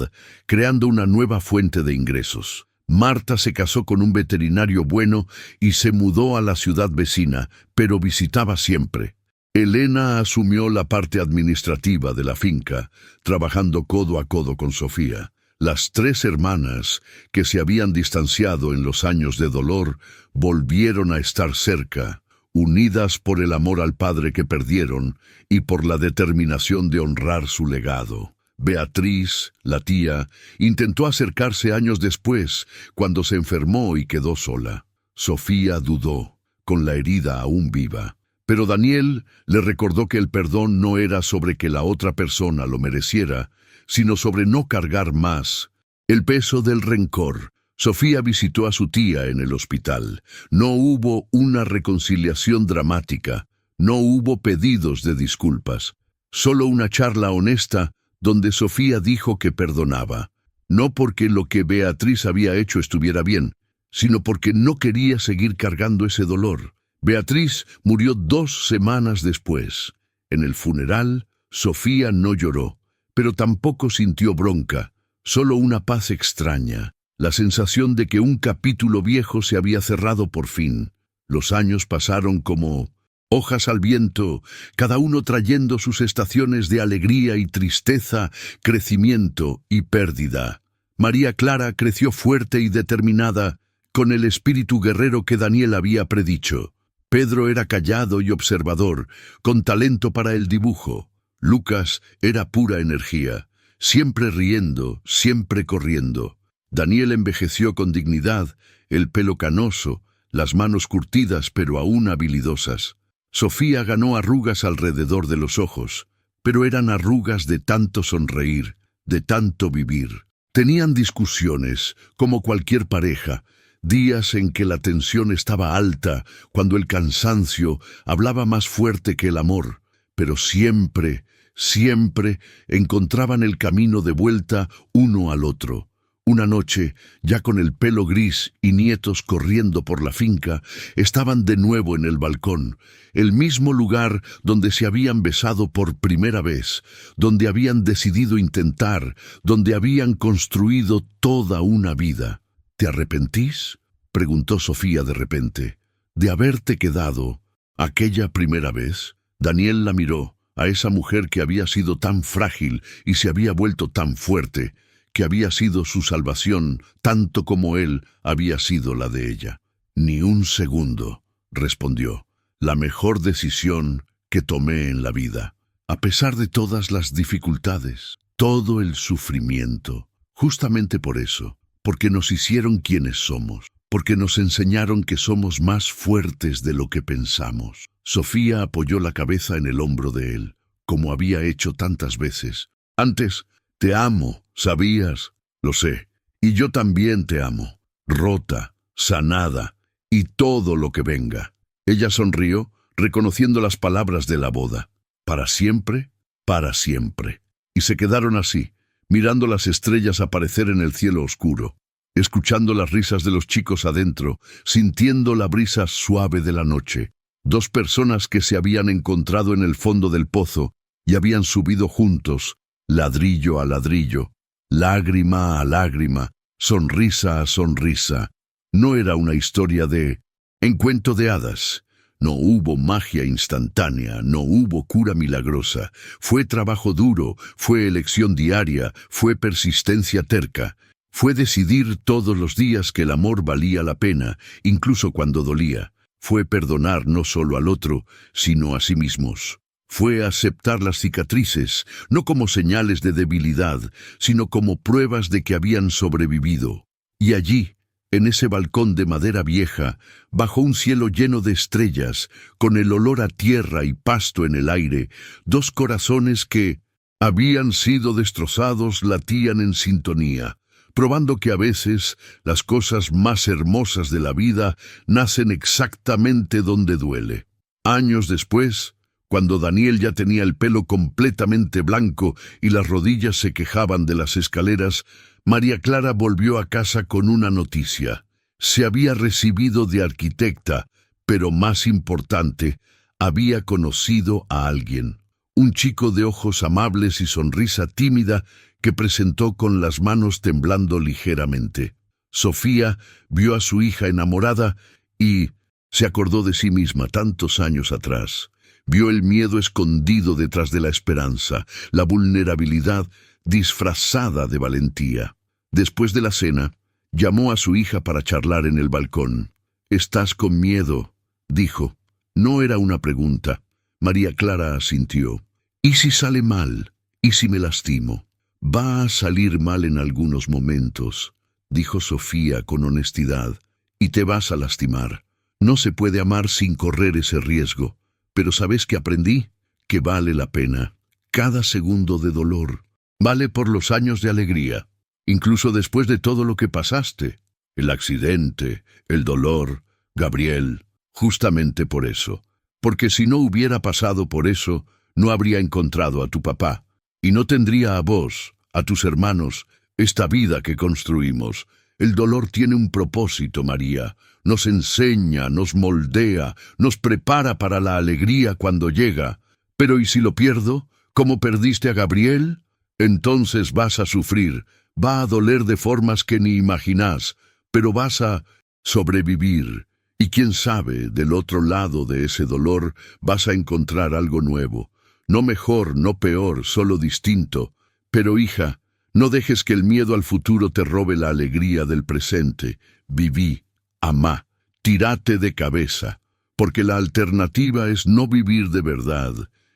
Speaker 1: creando una nueva fuente de ingresos. Marta se casó con un veterinario bueno y se mudó a la ciudad vecina, pero visitaba siempre. Elena asumió la parte administrativa de la finca, trabajando codo a codo con Sofía. Las 3 hermanas, que se habían distanciado en los años de dolor, volvieron a estar cerca, unidas por el amor al padre que perdieron y por la determinación de honrar su legado. Beatriz, la tía, intentó acercarse años después, cuando se enfermó y quedó sola. Sofía dudó, con la herida aún viva. Pero Daniel le recordó que el perdón no era sobre que la otra persona lo mereciera, sino sobre no cargar más el peso del rencor. Sofía visitó a su tía en el hospital. No hubo una reconciliación dramática, no hubo pedidos de disculpas, solo una charla honesta donde Sofía dijo que perdonaba, no porque lo que Beatriz había hecho estuviera bien, sino porque no quería seguir cargando ese dolor. Beatriz murió 2 semanas después. En el funeral, Sofía no lloró, pero tampoco sintió bronca, solo una paz extraña, la sensación de que un capítulo viejo se había cerrado por fin. Los años pasaron como hojas al viento, cada uno trayendo sus estaciones de alegría y tristeza, crecimiento y pérdida. María Clara creció fuerte y determinada, con el espíritu guerrero que Daniel había predicho. Pedro era callado y observador, con talento para el dibujo. Lucas era pura energía, siempre riendo, siempre corriendo. Daniel envejeció con dignidad, el pelo canoso, las manos curtidas pero aún habilidosas. Sofía ganó arrugas alrededor de los ojos, pero eran arrugas de tanto sonreír, de tanto vivir. Tenían discusiones, como cualquier pareja, días en que la tensión estaba alta, cuando el cansancio hablaba más fuerte que el amor, pero siempre, siempre encontraban el camino de vuelta uno al otro. Una noche, ya con el pelo gris y nietos corriendo por la finca, estaban de nuevo en el balcón, el mismo lugar donde se habían besado por primera vez, donde habían decidido intentar, donde habían construido toda una vida. ¿Te arrepentís?, preguntó Sofía de repente, de haberte quedado aquella primera vez. Daniel la miró, a esa mujer que había sido tan frágil y se había vuelto tan fuerte, que había sido su salvación tanto como él había sido la de ella. Ni un segundo, respondió, la mejor decisión que tomé en la vida. A pesar de todas las dificultades, todo el sufrimiento, justamente por eso, porque nos hicieron quienes somos, porque nos enseñaron que somos más fuertes de lo que pensamos. Sofía apoyó la cabeza en el hombro de él, como había hecho tantas veces. Antes, te amo, ¿sabías? Lo sé. Y yo también te amo. Rota, sanada, y todo lo que venga. Ella sonrió, reconociendo las palabras de la boda. Para siempre, para siempre. Y se quedaron así, mirando las estrellas aparecer en el cielo oscuro, escuchando las risas de los chicos adentro, sintiendo la brisa suave de la noche. Dos personas que se habían encontrado en el fondo del pozo y habían subido juntos, ladrillo a ladrillo, lágrima a lágrima, sonrisa a sonrisa. No era una historia de cuento de hadas. No hubo magia instantánea, no hubo cura milagrosa. Fue trabajo duro, fue elección diaria, fue persistencia terca. Fue decidir todos los días que el amor valía la pena, incluso cuando dolía. Fue perdonar no solo al otro, sino a sí mismos. Fue aceptar las cicatrices, no como señales de debilidad, sino como pruebas de que habían sobrevivido. Y allí, en ese balcón de madera vieja, bajo un cielo lleno de estrellas, con el olor a tierra y pasto en el aire, dos corazones que habían sido destrozados latían en sintonía, probando que a veces las cosas más hermosas de la vida nacen exactamente donde duele. Años después, cuando Daniel ya tenía el pelo completamente blanco y las rodillas se quejaban de las escaleras, María Clara volvió a casa con una noticia. Se había recibido de arquitecta, pero más importante, había conocido a alguien. Un chico de ojos amables y sonrisa tímida que presentó con las manos temblando ligeramente. Sofía vio a su hija enamorada y se acordó de sí misma tantos años atrás. Vio el miedo escondido detrás de la esperanza, la vulnerabilidad disfrazada de valentía. Después de la cena, llamó a su hija para charlar en el balcón. «¿Estás con miedo?», dijo. No era una pregunta. María Clara asintió. «¿Y si sale mal? ¿Y si me lastimo?». «Va a salir mal en algunos momentos», dijo Sofía con honestidad, «y te vas a lastimar. No se puede amar sin correr ese riesgo. Pero ¿sabes qué aprendí? Que vale la pena. Cada segundo de dolor vale por los años de alegría. Incluso después de todo lo que pasaste, el accidente, el dolor, Gabriel, justamente por eso. Porque si no hubiera pasado por eso, no habría encontrado a tu papá, y no tendría a vos, a tus hermanos, esta vida que construimos. El dolor tiene un propósito, María. Nos enseña, nos moldea, nos prepara para la alegría cuando llega. Pero ¿y si lo pierdo? ¿Como perdiste a Gabriel? Entonces vas a sufrir. Va a doler de formas que ni imaginás, pero vas a sobrevivir. Y quién sabe, del otro lado de ese dolor vas a encontrar algo nuevo. No mejor, no peor, solo distinto. Pero hija, no dejes que el miedo al futuro te robe la alegría del presente. Viví, amá, tírate de cabeza, porque la alternativa es no vivir de verdad,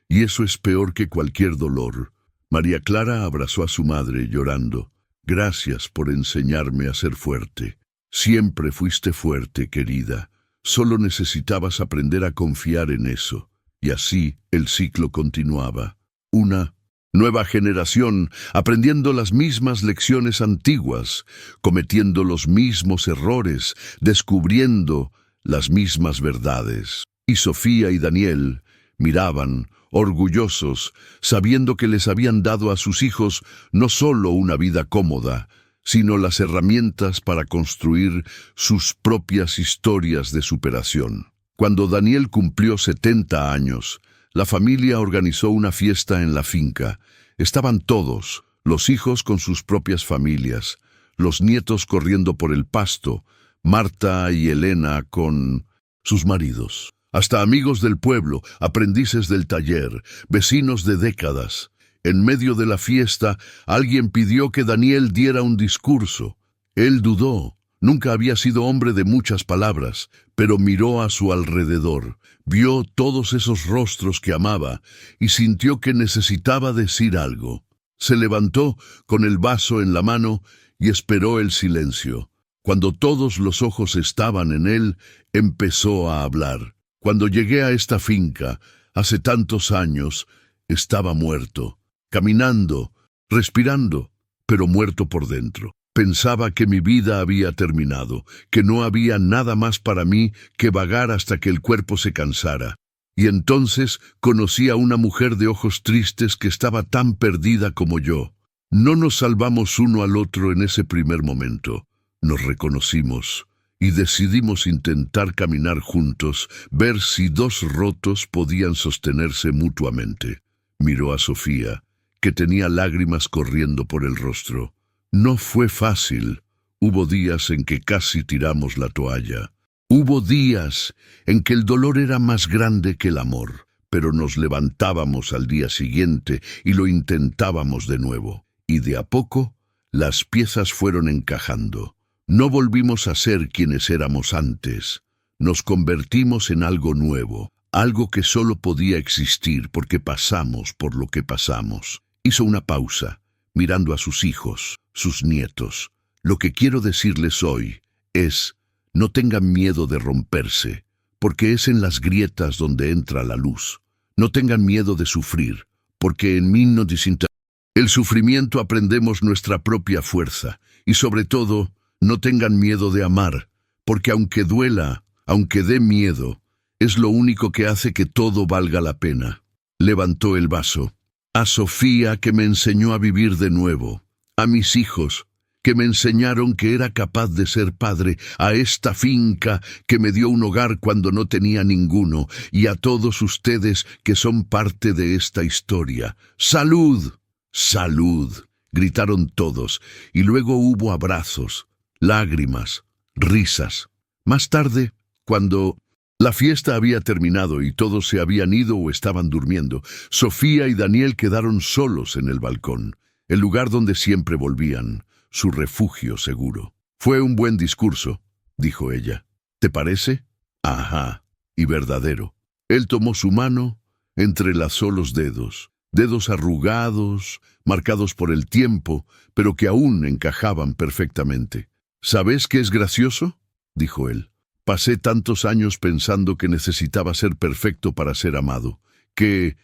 Speaker 1: y eso es peor que cualquier dolor. María Clara abrazó a su madre llorando. Gracias por enseñarme a ser fuerte. Siempre fuiste fuerte, querida. Solo necesitabas aprender a confiar en eso. Y así el ciclo continuaba. Una nueva generación aprendiendo las mismas lecciones antiguas, cometiendo los mismos errores, descubriendo las mismas verdades. Y Sofía y Daniel miraban, orgullosos, sabiendo que les habían dado a sus hijos no solo una vida cómoda, sino las herramientas para construir sus propias historias de superación. Cuando Daniel cumplió 70 años, la familia organizó una fiesta en la finca. Estaban todos, los hijos con sus propias familias, los nietos corriendo por el pasto, Marta y Elena con sus maridos. Hasta amigos del pueblo, aprendices del taller, vecinos de décadas. En medio de la fiesta, alguien pidió que Daniel diera un discurso. Él dudó. Nunca había sido hombre de muchas palabras, pero miró a su alrededor, vio todos esos rostros que amaba y sintió que necesitaba decir algo. Se levantó con el vaso en la mano y esperó el silencio. Cuando todos los ojos estaban en él, empezó a hablar. Cuando llegué a esta finca, hace tantos años, estaba muerto, caminando, respirando, pero muerto por dentro. Pensaba que mi vida había terminado, que no había nada más para mí que vagar hasta que el cuerpo se cansara. Y entonces conocí a una mujer de ojos tristes que estaba tan perdida como yo. No nos salvamos uno al otro en ese primer momento. Nos reconocimos y decidimos intentar caminar juntos, ver si dos rotos podían sostenerse mutuamente. Miró a Sofía, que tenía lágrimas corriendo por el rostro. No fue fácil. Hubo días en que casi tiramos la toalla. Hubo días en que el dolor era más grande que el amor, pero nos levantábamos al día siguiente y lo intentábamos de nuevo. Y de a poco, las piezas fueron encajando. No volvimos a ser quienes éramos antes. Nos convertimos en algo nuevo, algo que solo podía existir porque pasamos por lo que pasamos. Hizo una pausa, mirando a sus hijos, sus nietos. Lo que quiero decirles hoy es: no tengan miedo de romperse, porque es en las grietas donde entra la luz. No tengan miedo de sufrir, porque en mí no disinta. El sufrimiento aprendemos nuestra propia fuerza, y sobre todo, no tengan miedo de amar, porque aunque duela, aunque dé miedo, es lo único que hace que todo valga la pena. Levantó el vaso. A Sofía, que me enseñó a vivir de nuevo, a mis hijos, que me enseñaron que era capaz de ser padre, a esta finca que me dio un hogar cuando no tenía ninguno, y a todos ustedes que son parte de esta historia. ¡Salud! ¡Salud!, gritaron todos, y luego hubo abrazos, lágrimas, risas. Más tarde, cuando la fiesta había terminado y todos se habían ido o estaban durmiendo, Sofía y Daniel quedaron solos en el balcón, el lugar donde siempre volvían, su refugio seguro. «Fue un buen discurso», dijo ella. «¿Te parece?» «Ajá, y verdadero». Él tomó su mano, entrelazó los dedos arrugados, marcados por el tiempo, pero que aún encajaban perfectamente. «¿Sabes qué es gracioso?», dijo él. «Pasé tantos años pensando que necesitaba ser perfecto para ser amado, que